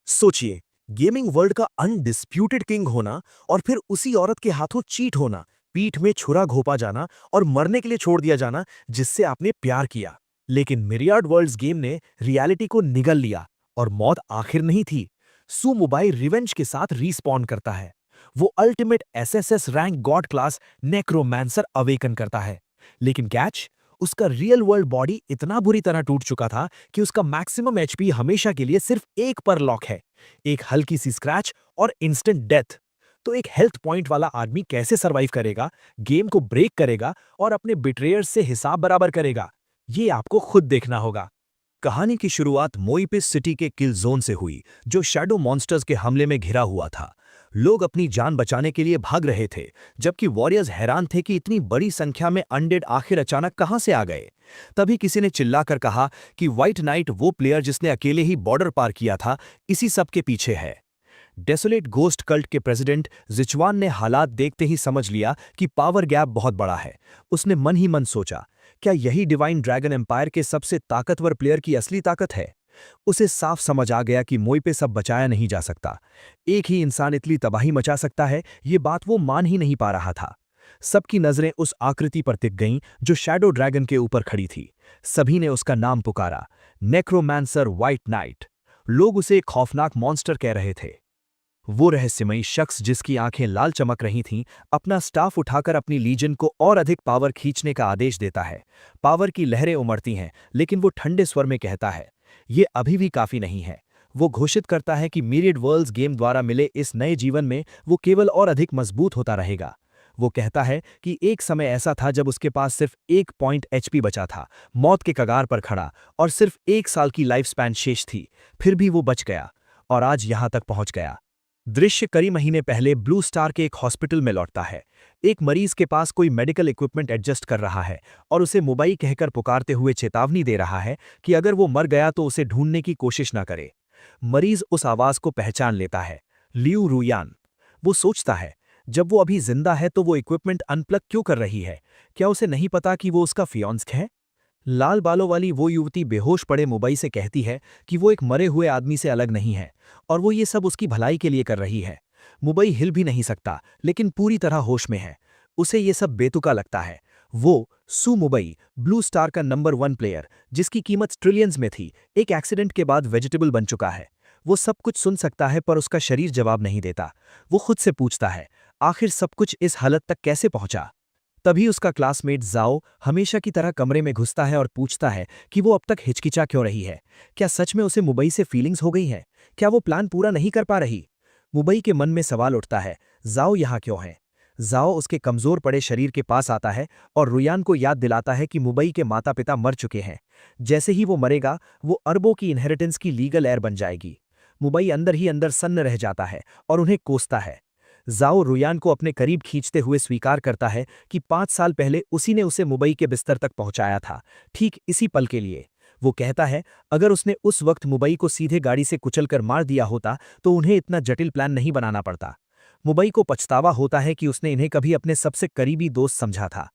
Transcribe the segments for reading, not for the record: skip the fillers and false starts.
सोचिए, gaming world का undisputed king होना और फिर उसी औरत के हाथों चीट होना, पीठ में छुरा घोंपा जाना और मरने के लिए छोड़ दिया जाना जिससे आपने प्यार किया। लेकिन मिरियाड वर्ल्ड्स गेम ने रियलिटी को निगल लिया और मौत आखिर नहीं थी। सू मोबाइल रिवेंज के साथ रीस्पॉन करता है। वो ultimate SSS rank God class necromancer awaken करता है। लेकिन कैच, उसका रियल वर्ल्ड बॉडी इतना बुरी तरह टूट चुका था कि उसका मैक्सिमम एचपी हमेशा के लिए सिर्फ एक पर लॉक है। एक हल्की सी स्क्रैच और इंस्टेंट डेथ। तो एक हेल्थ पॉइंट वाला आदमी कैसे सरवाइव करेगा, गेम को ब्रेक करेगा और अपने बिट्रेयर्स से हिसाब बराबर करेगा? ये आपको खुद देखना होगा। कहानी की शुरुआत मोइपिस सिटी के किल जोन से हुई, जो शैडो मॉन्स्टर्स के हमले में घिरा हुआ था। लोग अपनी जान बचाने के लिए भाग रहे थे, जबकि वॉरियर्स हैरान थे कि इतनी बड़ी संख्या में अनडेड आखिर अचानक कहां से आ गए। तभी किसी ने चिल्लाकर कहा कि व्हाइट नाइट, वो प्लेयर जिसने अकेले ही बॉर्डर पार किया था, इसी सब के पीछे है। डेसोलेट गोस्ट कल्ट के प्रेसिडेंट जिचवान ने हालात देखते ही समझ लिया कि पावर गैप बहुत बड़ा है। उसने मन ही मन सोचा, क्या यही डिवाइन ड्रैगन एम्पायर के सबसे ताकतवर प्लेयर की असली ताकत है? उसे साफ समझ आ गया कि मोई पे सब बचाया नहीं जा सकता। एक ही इंसान इतनी तबाही मचा सकता है, ये बात वो मान ही नहीं पा रहा था। सबकी नजरें उस आकृति पर टिक गईं जो शैडो ड्रैगन के ऊपर खड़ी थी। सभी ने उसका नाम पुकारा, नेक्रोमैंसर व्हाइट नाइट। लोग उसे एक खौफनाक मॉन्स्टर कह रहे थे। वो रहस्यमयी शख्स जिसकी आंखें लाल चमक रही थीं, अपना स्टाफ उठाकर अपनी लीजन को और अधिक पावर खींचने का आदेश देता है। पावर की लहरें उमड़ती हैं, लेकिन वो ठंडे स्वर में कहता है, ये अभी भी काफी नहीं है। वो घोषित करता है कि मिरियड वर्ल्ड्स गेम द्वारा मिले इस नए जीवन में वो केवल और अधिक मजबूत होता रहेगा। वो कहता है कि एक समय ऐसा था जब उसके पास सिर्फ 1 पॉइंट एचपी बचा था, मौत के कगार पर खड़ा, और सिर्फ 1 साल की लाइफ स्पैन शेष थी। फिर भी वो बच गया और आज यहां तक पहुंच गया। दृश्य कई महीने पहले ब्लू स्टार के एक हॉस्पिटल में लौटता है। एक मरीज के पास कोई मेडिकल इक्विपमेंट एडजस्ट कर रहा है और उसे मुंबई कहकर पुकारते हुए चेतावनी दे रहा है कि अगर वो मर गया तो उसे ढूंढने की कोशिश ना करे। मरीज उस आवाज को पहचान लेता है, लियू रुयान। वो सोचता है, जब वो अभी जिंदा है तो वो इक्विपमेंट अनप्लग क्यों कर रही है? क्या उसे नहीं पता कि वो उसका फियांस्क है? लाल बालों वाली वो युवती बेहोश पड़े मुंबई से कहती है कि वो एक मरे हुए आदमी से अलग नहीं है और वो ये सब उसकी भलाई के लिए कर रही है। मुंबई हिल भी नहीं सकता, लेकिन पूरी तरह होश में है। उसे ये सब बेतुका लगता है। वो सू मुंबई, ब्लू स्टार का नंबर 1 प्लेयर, जिसकी कीमत ट्रिलियंस में थी, एक एक्सीडेंट के बाद वेजिटेबल बन चुका है। वो सब कुछ सुन सकता है, पर उसका शरीर जवाब नहीं देता। वो खुद से पूछता है, आखिर सब कुछ इस हालत तक कैसे पहुंचा? तभी उसका क्लासमेट जाओ हमेशा की तरह कमरे में घुसता है और पूछता है कि वो अब तक हिचकिचा क्यों रही है। क्या सच में उसे मुंबई से फीलिंग्स हो गई है? क्या वो प्लान पूरा नहीं कर पा रही? मुंबई के मन में सवाल उठता है, जाओ यहाँ क्यों है? जाओ उसके कमजोर पड़े शरीर के पास आता है और रुयान को याद दिलाता है कि मुंबई के माता पिता मर चुके हैं। जैसे ही वो मरेगा, वो अरबों की इनहेरिटेंस की लीगल एयर बन जाएगी। मुंबई अंदर ही अंदर सन्न रह जाता है और उन्हें कोसता है। जाओ रुयान को अपने करीब खींचते हुए स्वीकार करता है कि 5 साल पहले उसी ने उसे मुंबई के बिस्तर तक पहुंचाया था, ठीक इसी पल के लिए। वो कहता है, अगर उसने उस वक्त मुंबई को सीधे गाड़ी से कुचलकर मार दिया होता तो उन्हें इतना जटिल प्लान नहीं बनाना पड़ता। मुंबई को पछतावा होता है कि उसने इन्हें कभी अपने सबसे करीबी दोस्त समझा था।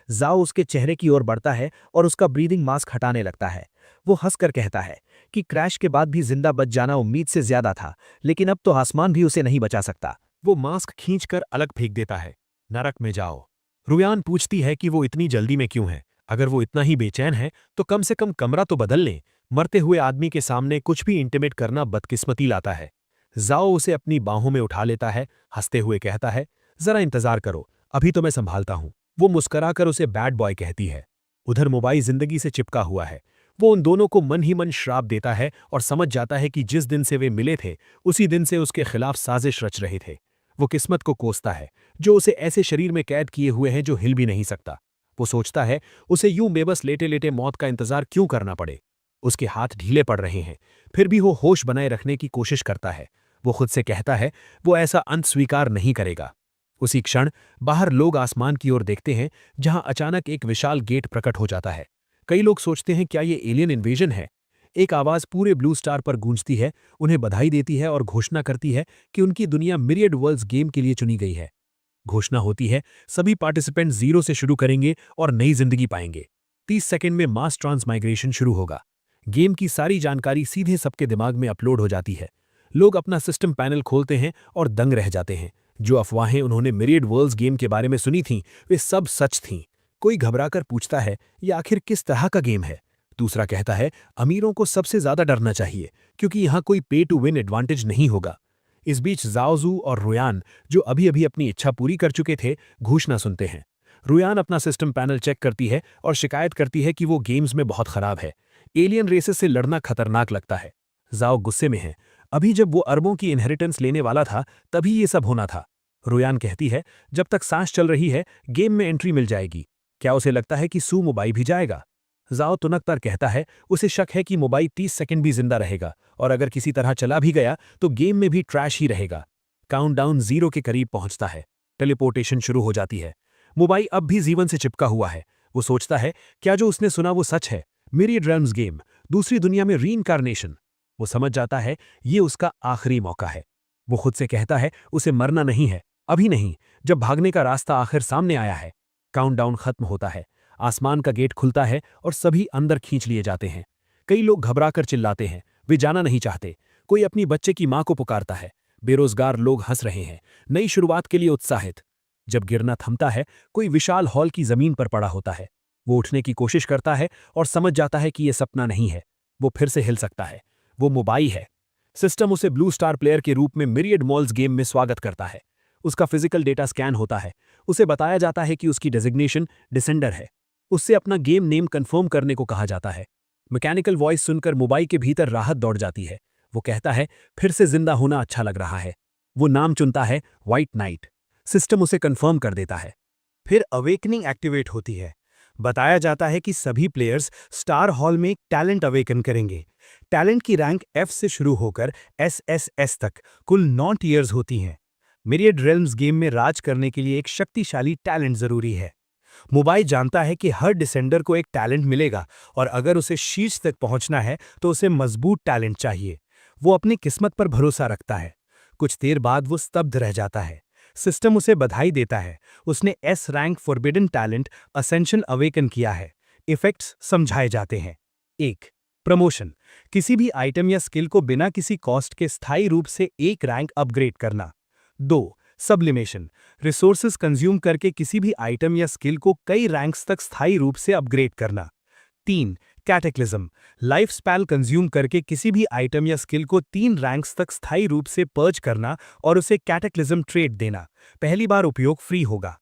जाओ उसके चेहरे की ओर बढ़ता है और उसका ब्रीदिंग मास्क हटाने लगता है। वो हंसकर कहता है कि क्रैश के बाद भी जिंदा बच जाना उम्मीद से ज्यादा था, लेकिन अब तो आसमान भी उसे नहीं बचा सकता। वो मास्क खींचकर अलग फेंक देता है। नरक में जाओ। रुयान पूछती है कि वो इतनी जल्दी में क्यों है। अगर वो इतना ही बेचैन है तो कम से कम कमरा तो बदल लें। मरते हुए आदमी के सामने कुछ भी इंटिमेट करना बदकिस्मती लाता है। जाओ उसे अपनी बाहों में उठा लेता है, हंसते हुए कहता है, जरा इंतजार करो, अभी तो मैं संभालता हूं। वो मुस्कराकर उसे बैड बॉय कहती है। उधर मोबाइल जिंदगी से चिपका हुआ है। वो उन दोनों को मन ही मन श्राप देता है और समझ जाता है कि जिस दिन से वे मिले थे, उसी दिन से उसके खिलाफ साजिश रच रहे थे। वो किस्मत को कोसता है, जो उसे ऐसे शरीर में कैद किए हुए हैं जो हिल भी नहीं सकता। वो सोचता है, उसे यूं बेबस लेटे लेटे मौत का इंतजार क्यों करना पड़े। उसके हाथ ढीले पड़ रहे हैं, फिर भी वो होश बनाए रखने की कोशिश करता है। वो खुद से कहता है, वो ऐसा अंत स्वीकार नहीं करेगा। उसी क्षण बाहर लोग आसमान की ओर देखते हैं, जहां अचानक एक विशाल गेट प्रकट हो जाता है। कई लोग सोचते हैं, क्या ये एलियन इन्वेजन है? एक आवाज पूरे ब्लू स्टार पर गूंजती है, उन्हें बधाई देती है और घोषणा करती है कि उनकी दुनिया मिरियड वर्ल्ड्स गेम के लिए चुनी गई है। घोषणा होती है, सभी पार्टिसिपेंट 0 से शुरू करेंगे और नई जिंदगी पाएंगे। 30 सेकंड में मास ट्रांसमाइग्रेशन शुरू होगा। गेम की सारी जानकारी सीधे सबके दिमाग में अपलोड हो जाती है। लोग अपना सिस्टम पैनल खोलते हैं और दंग रह जाते हैं। जो अफवाहें उन्होंने मिरियड वर्ल्ड्स गेम के बारे में सुनी थीं, वे सब सच थीं। कोई घबराकर पूछता है, ये आखिर किस तरह का गेम है? दूसरा कहता है, अमीरों को सबसे ज्यादा डरना चाहिए, क्योंकि यहाँ कोई पे टू विन एडवांटेज नहीं होगा। इस बीच जाओजू और रुयान, जो अभी अभी अपनी इच्छा पूरी कर चुके थे, घोषणा सुनते हैं। रुयान अपना सिस्टम पैनल चेक करती है और शिकायत करती है कि वो गेम्स में बहुत खराब है। एलियन रेसेस से लड़ना खतरनाक लगता है। जाओ गुस्से में है। अभी जब वो अरबों की इनहेरिटेंस लेने वाला था, तभी ये सब होना था। रुयान कहती है, जब तक सांस चल रही है, गेम में एंट्री मिल जाएगी। क्या उसे लगता है कि सू मोबाई भी जाएगा? जाओ तुनकतर कहता है, उसे शक है कि मोबाई 30 सेकंड भी जिंदा रहेगा, और अगर किसी तरह चला भी गया तो गेम में भी ट्रैश ही रहेगा। काउंटडाउन 0 के करीब पहुंचता है। टेलीपोर्टेशन शुरू हो जाती है। मोबाई अब भी जीवन से चिपका हुआ है। वो सोचता है, क्या जो उसने सुना वो सच है? मिरियड रेल्म्स गेम, दूसरी दुनिया में रीइंकार्नेशन। वो समझ जाता है ये उसका आखिरी मौका है। वो खुद से कहता है उसे मरना नहीं है, अभी नहीं, जब भागने का रास्ता आखिर सामने आया है। काउंटडाउन खत्म होता है। आसमान का गेट खुलता है और सभी अंदर खींच लिए जाते हैं। कई लोग घबराकर चिल्लाते हैं, वे जाना नहीं चाहते। कोई अपनी बच्चे की मां को पुकारता है। बेरोजगार लोग हंस रहे हैं, नई शुरुआत के लिए उत्साहित। जब गिरना थमता है, कोई विशाल हॉल की जमीन पर पड़ा होता है। वो उठने की कोशिश करता है और समझ जाता है कि यह सपना नहीं है। वो फिर से हिल सकता है। वो मोबाई है। सिस्टम उसे ब्लू स्टार प्लेयर के रूप में मिरियड मॉल्स गेम में स्वागत करता है। उसका फिजिकल डेटा स्कैन होता है। उसे बताया जाता है कि उसकी डेजिग्नेशन डिसेंडर है। उससे अपना गेम नेम कंफर्म करने को कहा जाता है। मैकेनिकल वॉइस सुनकर मोबाइल के भीतर राहत दौड़ जाती है। वो कहता है, फिर से जिंदा होना अच्छा लग रहा है। वो नाम चुनता है, व्हाइट नाइट। सिस्टम उसे कंफर्म कर देता है। फिर अवेकनिंग एक्टिवेट होती है। बताया जाता है कि सभी प्लेयर्स स्टार हॉल में टैलेंट अवेकन करेंगे। टैलेंट की रैंक F से शुरू होकर SSS तक कुल 9 टीयर्स होती हैं। मिरियड रेल्म्स गेम में राज करने के लिए एक शक्तिशाली टैलेंट जरूरी है। मोबाइल जानता है कि हर डिसेंडर को एक टैलेंट मिलेगा, और अगर उसे शीर्ष तक पहुंचना है तो उसे मजबूत टैलेंट चाहिए। वो अपनी किस्मत पर भरोसा रखता है। कुछ देर बाद वो स्तब्ध रह जाता है। सिस्टम उसे बधाई देता है, उसने S rank forbidden talent ascension awaken किया है। इफेक्ट्स समझाए जाते हैं। 1. प्रमोशन, किसी भी आइटम या स्किल को बिना किसी कॉस्ट के स्थायी रूप से एक रैंक अपग्रेड करना। 2. सब्लिमेशन, रिसोर्सेज कंज्यूम करके किसी भी आइटम या स्किल को कई रैंक्स तक स्थायी रूप से अपग्रेड करना। 3. कैटेक्लिज्म, लाइफ स्पैन कंज्यूम करके किसी भी आइटम या स्किल को 3 रैंक्स तक स्थायी रूप से पर्ज करना और उसे कैटेक्लिज्म ट्रेट देना। पहली बार उपयोग फ्री होगा।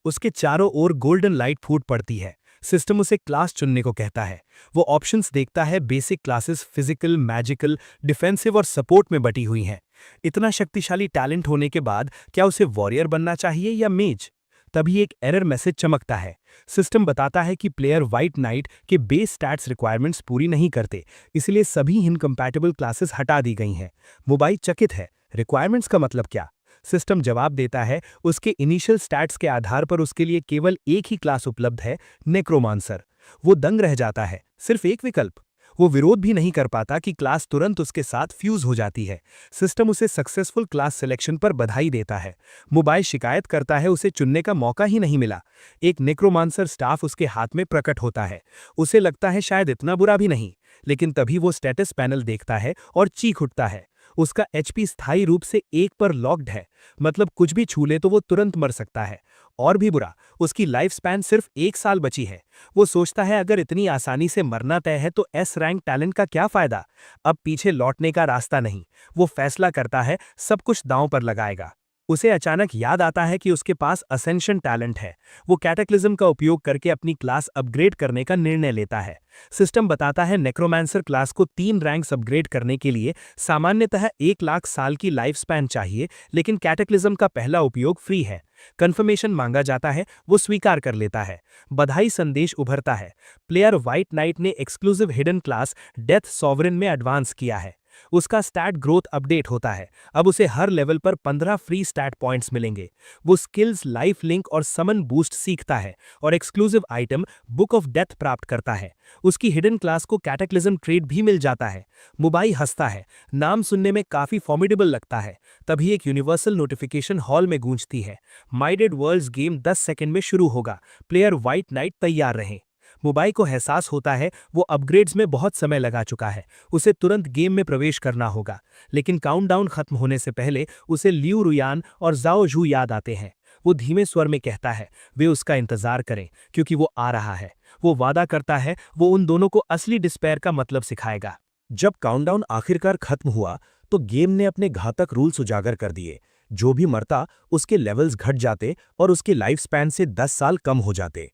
उसके चारों ओर गोल्डन लाइट फूट पड़ती है। सिस्टम उसे क्लास चुनने को कहता है। वो ऑप्शंस देखता है। Basic classes physical, magical, defensive और सपोर्ट में बटी हुई हैं। इतना शक्तिशाली टैलेंट होने के बाद क्या उसे वॉरियर बनना चाहिए या मेज? तभी एक एरर मैसेज चमकता है। सिस्टम बताता है कि प्लेयर व्हाइट नाइट के बेस स्टैट्स रिक्वायरमेंट्स पूरी नहीं करते, इसलिए सभी इनकम्पैटिबल क्लासेस हटा दी गई हैं। मोबाइल चकित है, रिक्वायरमेंट्स का मतलब क्या? सिस्टम जवाब देता है, उसके इनिशियल स्टैट्स के आधार पर उसके लिए केवल एक ही क्लास उपलब्ध है, नेक्रोमांसर। वो दंग रह जाता है, सिर्फ एक विकल्प। वो विरोध भी नहीं कर पाता कि क्लास तुरंत उसके साथ फ्यूज हो जाती है। सिस्टम उसे सक्सेसफुल क्लास सिलेक्शन पर बधाई देता है। मोबाइल शिकायत करता है उसे चुनने का मौका ही नहीं मिला। एक नेक्रोमांसर स्टाफ उसके हाथ में प्रकट होता है। उसे लगता है शायद इतना बुरा भी नहीं, लेकिन तभी वो स्टेटस पैनल देखता है और चीख उठता है। उसका HP स्थायी रूप से 1 पर लॉक्ड है, मतलब कुछ भी छू ले तो वो तुरंत मर सकता है। और भी बुरा, उसकी लाइफ स्पैन सिर्फ 1 साल बची है। वो सोचता है अगर इतनी आसानी से मरना तय है तो S रैंक टैलेंट का क्या फायदा? अब पीछे लौटने का रास्ता नहीं। वो फैसला करता है, सब कुछ दांव पर लगाएगा। उसे अचानक याद आता है कि उसके पास असेंशन टैलेंट है। वो कैटेक्लिज्म का उपयोग करके अपनी क्लास अपग्रेड करने का निर्णय लेता है। सिस्टम बताता है नेक्रोमांसर क्लास को 3 रैंक्स अपग्रेड करने के लिए सामान्यतः 1 लाख साल की लाइफ स्पैन चाहिए, लेकिन कैटेक्लिज्म का पहला उपयोग फ्री है। कंफर्मेशन मांगा जाता है, वो स्वीकार कर लेता है। बधाई संदेश उभरता है। प्लेयर व्हाइट नाइट ने exclusive hidden class death sovereign में एडवांस किया है। उसका स्टैट ग्रोथ अपडेट होता है। अब उसे हर लेवल पर 15 फ्री स्टैट पॉइंट्स मिलेंगे। वो स्किल्स, लाइफ लिंक और समन बूस्ट सीखता है और exclusive item book of death प्राप्त करता है। उसकी हिडन क्लास को कैटेक्लिज्म ट्रेड भी मिल जाता है। मोबाइल हंसता है, नाम सुनने में काफी फॉर्मिडेबल लगता है। तभी एक यूनिवर्सल नोटिफिकेशन हॉल में गूंजती है। माइडेड वर्ल्ड्स गेम 10 सेकंड में शुरू होगा। प्लेयर व्हाइट नाइट तैयार रहें। मोबाई को एहसास होता है वो अपग्रेड्स में बहुत समय लगा चुका है, उसे तुरंत गेम में प्रवेश करना होगा। लेकिन काउंटडाउन खत्म होने से पहले उसे लियू रुयान और जाओ जू याद आते हैं। वो धीमे स्वर में कहता है वे उसका इंतजार करें क्योंकि वो आ रहा है। वो वादा करता है वो उन दोनों को असली डिस्पेयर का मतलब सिखाएगा। जब काउंटडाउन आखिरकार खत्म हुआ तो गेम ने अपने घातक रूल्स उजागर कर दिए। जो भी मरता उसके लेवल्स घट जाते और उसके लाइफ स्पैन से 10 साल कम हो जाते।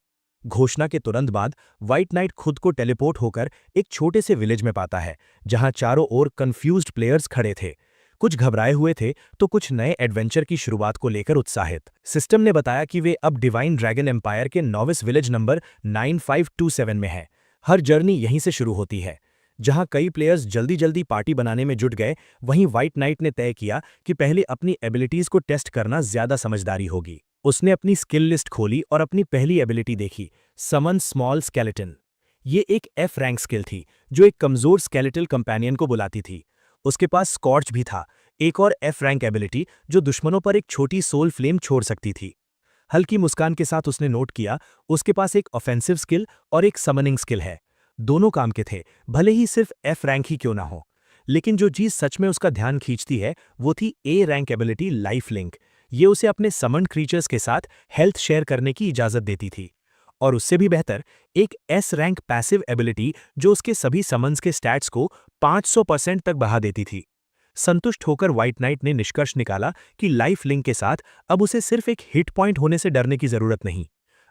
घोषणा के तुरंत बाद व्हाइट नाइट खुद को टेलीपोर्ट होकर एक छोटे से विलेज में पाता है जहां चारों ओर कंफ्यूज्ड प्लेयर्स खड़े थे। कुछ घबराए हुए थे तो कुछ नए एडवेंचर की शुरुआत को लेकर उत्साहित। सिस्टम ने बताया कि वे अब डिवाइन ड्रैगन एम्पायर के नॉविस विलेज नंबर 9527 में है। हर जर्नी यहीं से शुरू होती है। जहां कई प्लेयर्स जल्दी जल्दी पार्टी बनाने में जुट गए, वहीं व्हाइट नाइट ने तय किया कि पहले अपनी एबिलिटीज को टेस्ट करना ज्यादा समझदारी होगी। उसने अपनी स्किल लिस्ट खोली और अपनी पहली एबिलिटी देखी, समन स्मॉल स्केलेटन। ये एक एफ रैंक स्किल थी जो एक कमजोर स्केलेटल कंपेनियन को बुलाती थी। उसके पास स्कॉर्च भी था, एक और एफ रैंक एबिलिटी जो दुश्मनों पर एक छोटी सोल फ्लेम छोड़ सकती थी। हल्की मुस्कान के साथ उसने नोट किया उसके पास एक ऑफेंसिव स्किल और एक समनिंग स्किल है। दोनों काम के थे, भले ही सिर्फ एफ रैंक ही क्यों ना हो। लेकिन जो चीज सच में उसका ध्यान खींचती है वो थी A rank ability life link. ये उसे अपने समन्ड क्रीचर्स के साथ हेल्थ शेयर करने की इजाजत देती थी। और उससे भी बेहतर एक एस रैंक पैसिव एबिलिटी जो उसके सभी समन्स के स्टैट्स को 500% तक बढ़ा देती थी। संतुष्ट होकर व्हाइट नाइट ने निष्कर्ष निकाला कि लाइफ लिंक के साथ अब उसे सिर्फ एक हिट पॉइंट होने से डरने की जरूरत नहीं।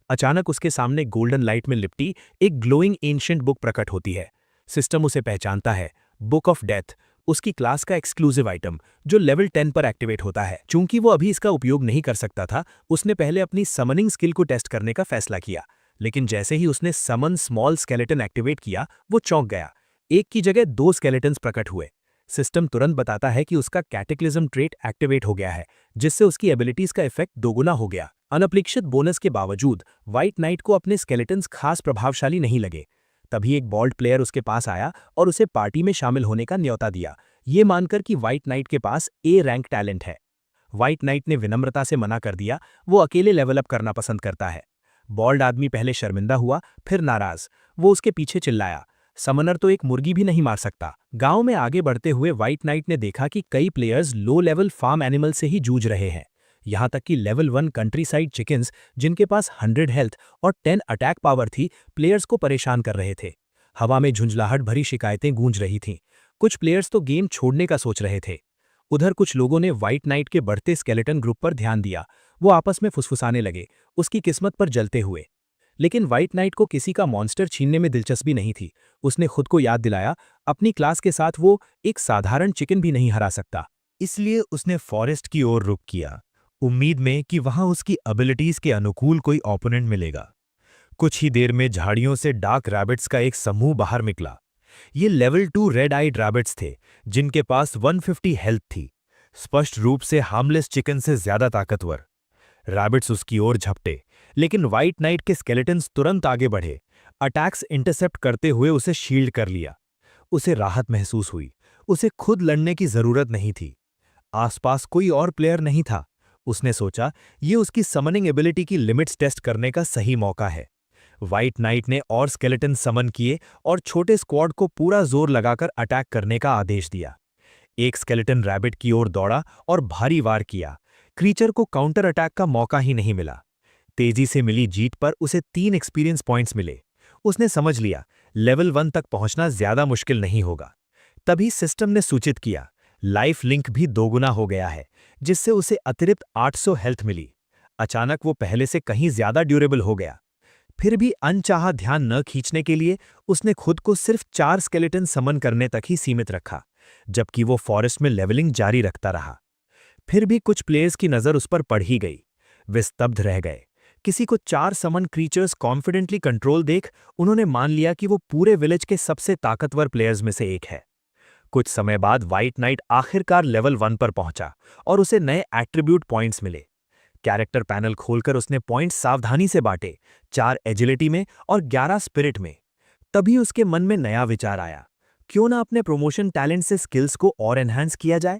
अचानक उसके सामने गोल्डन लाइट में लिपटी एक ग्लोइंग एंशिएंट बुक प्रकट होती है। सिस्टम उसे पहचानता है, बुक ऑफ डेथ, उसकी क्लास का एक्सक्लूसिव आइटम जो लेवल 10 पर एक्टिवेट होता है। चूंकि वो अभी इसका उपयोग नहीं कर सकता था, उसने पहले अपनी समनिंग स्किल को टेस्ट करने का फैसला किया। लेकिन जैसे ही उसने समन स्मॉल स्केलेटन एक्टिवेट किया, वो चौंक गया। एक की जगह 2 स्केलेटन्स प्रकट हुए। सिस्टम तुरंत बताता है कि उसका कैटेक्लिज्म ट्रेट एक्टिवेट हो गया है, जिससे उसकी एबिलिटीज का इफेक्ट दोगुना हो गया। अनअपेक्षित बोनस के बावजूद व्हाइट नाइट को अपने स्केलेटन्स खास प्रभावशाली नहीं लगे। तभी एक बॉल्ड प्लेयर उसके पास आया और उसे पार्टी में शामिल होने का न्योता दिया, ये मानकर कि व्हाइट नाइट के पास ए रैंक टैलेंट है। व्हाइट नाइट ने विनम्रता से मना कर दिया, वो अकेले लेवल अप करना पसंद करता है। बॉल्ड आदमी पहले शर्मिंदा हुआ, फिर नाराज। वो उसके पीछे चिल्लाया, समनर तो एक मुर्गी भी नहीं मार सकता। गांव में आगे बढ़ते हुए व्हाइट नाइट ने देखा कि कई players low level farm animal से ही जूझ रहे हैं। यहां तक कि लेवल 1 कंट्री साइड चिकन्स जिनके पास 100 हेल्थ और 10 अटैक पावर थी, प्लेयर्स को परेशान कर रहे थे। हवा में झुंझलाहट भरी शिकायतें गूंज रही थीं। कुछ प्लेयर्स तो गेम छोड़ने का सोच रहे थे। उधर कुछ लोगों ने व्हाइट नाइट के बढ़ते स्केलेटन ग्रुप पर ध्यान दिया। वो आपस में फुसफुसाने लगे, उसकी किस्मत पर जलते हुए। लेकिन व्हाइट नाइट को किसी का मॉन्स्टर छीनने में दिलचस्पी नहीं थी। उसने खुद को याद दिलाया, अपनी क्लास के साथ वो एक साधारण चिकन भी नहीं हरा सकता। इसलिए उसने फॉरेस्ट की ओर रुख किया, उम्मीद में कि वहां उसकी एबिलिटीज के अनुकूल कोई ओपोनेंट मिलेगा। कुछ ही देर में झाड़ियों से डार्क रैबिट्स का एक समूह बाहर निकला। ये लेवल 2 रेड आइड रैबिट्स थे जिनके पास 150 हेल्थ थी, स्पष्ट रूप से हार्मलेस चिकन से ज्यादा ताकतवर। रैबिट्स उसकी ओर झपटे, लेकिन व्हाइट नाइट के स्केलेटन्स तुरंत आगे बढ़े, अटैक्स इंटरसेप्ट करते हुए उसे शील्ड कर लिया। उसे राहत महसूस हुई, उसे खुद लड़ने की जरूरत नहीं थी। आसपास कोई और प्लेयर नहीं था। उसने सोचा ये उसकी समनिंग एबिलिटी की लिमिट्स टेस्ट करने का सही मौका है। व्हाइट नाइट ने और स्केलेटन समन किए और छोटे स्क्वाड को पूरा जोर लगाकर अटैक करने का आदेश दिया। एक स्केलेटन रैबिट की ओर दौड़ा और भारी वार किया। क्रीचर को काउंटर अटैक का मौका ही नहीं मिला। तेजी से मिली जीत पर उसे 3 एक्सपीरियंस पॉइंट्स मिले। उसने समझ लिया लेवल 1 तक पहुंचना ज्यादा मुश्किल नहीं होगा। तभी सिस्टम ने सूचित किया लाइफ लिंक भी दोगुना हो गया है, जिससे उसे अतिरिक्त 800 हेल्थ मिली। अचानक वो पहले से कहीं ज्यादा ड्यूरेबल हो गया। फिर भी अनचाहा ध्यान न खींचने के लिए उसने खुद को सिर्फ 4 स्केलेटन समन करने तक ही सीमित रखा, जबकि वो फॉरेस्ट में लेवलिंग जारी रखता रहा। फिर भी कुछ प्लेयर्स की नजर उस पर पड़ ही गई। वे स्तब्ध रह गए। किसी को 4 समन क्रीचर्स कॉन्फिडेंटली कंट्रोल देख उन्होंने मान लिया कि वो पूरे विलेज के सबसे ताकतवर प्लेयर्स में से एक है। कुछ समय बाद व्हाइट नाइट आखिरकार लेवल 1 पर पहुंचा और उसे नए एट्रीब्यूट पॉइंट्स मिले। कैरेक्टर पैनल खोलकर उसने पॉइंट्स सावधानी से बांटे, 4 एजिलिटी में और 11 स्पिरिट में। तभी उसके मन में नया विचार आया, क्यों ना अपने प्रमोशन टैलेंट से स्किल्स को और एनहांस किया जाए।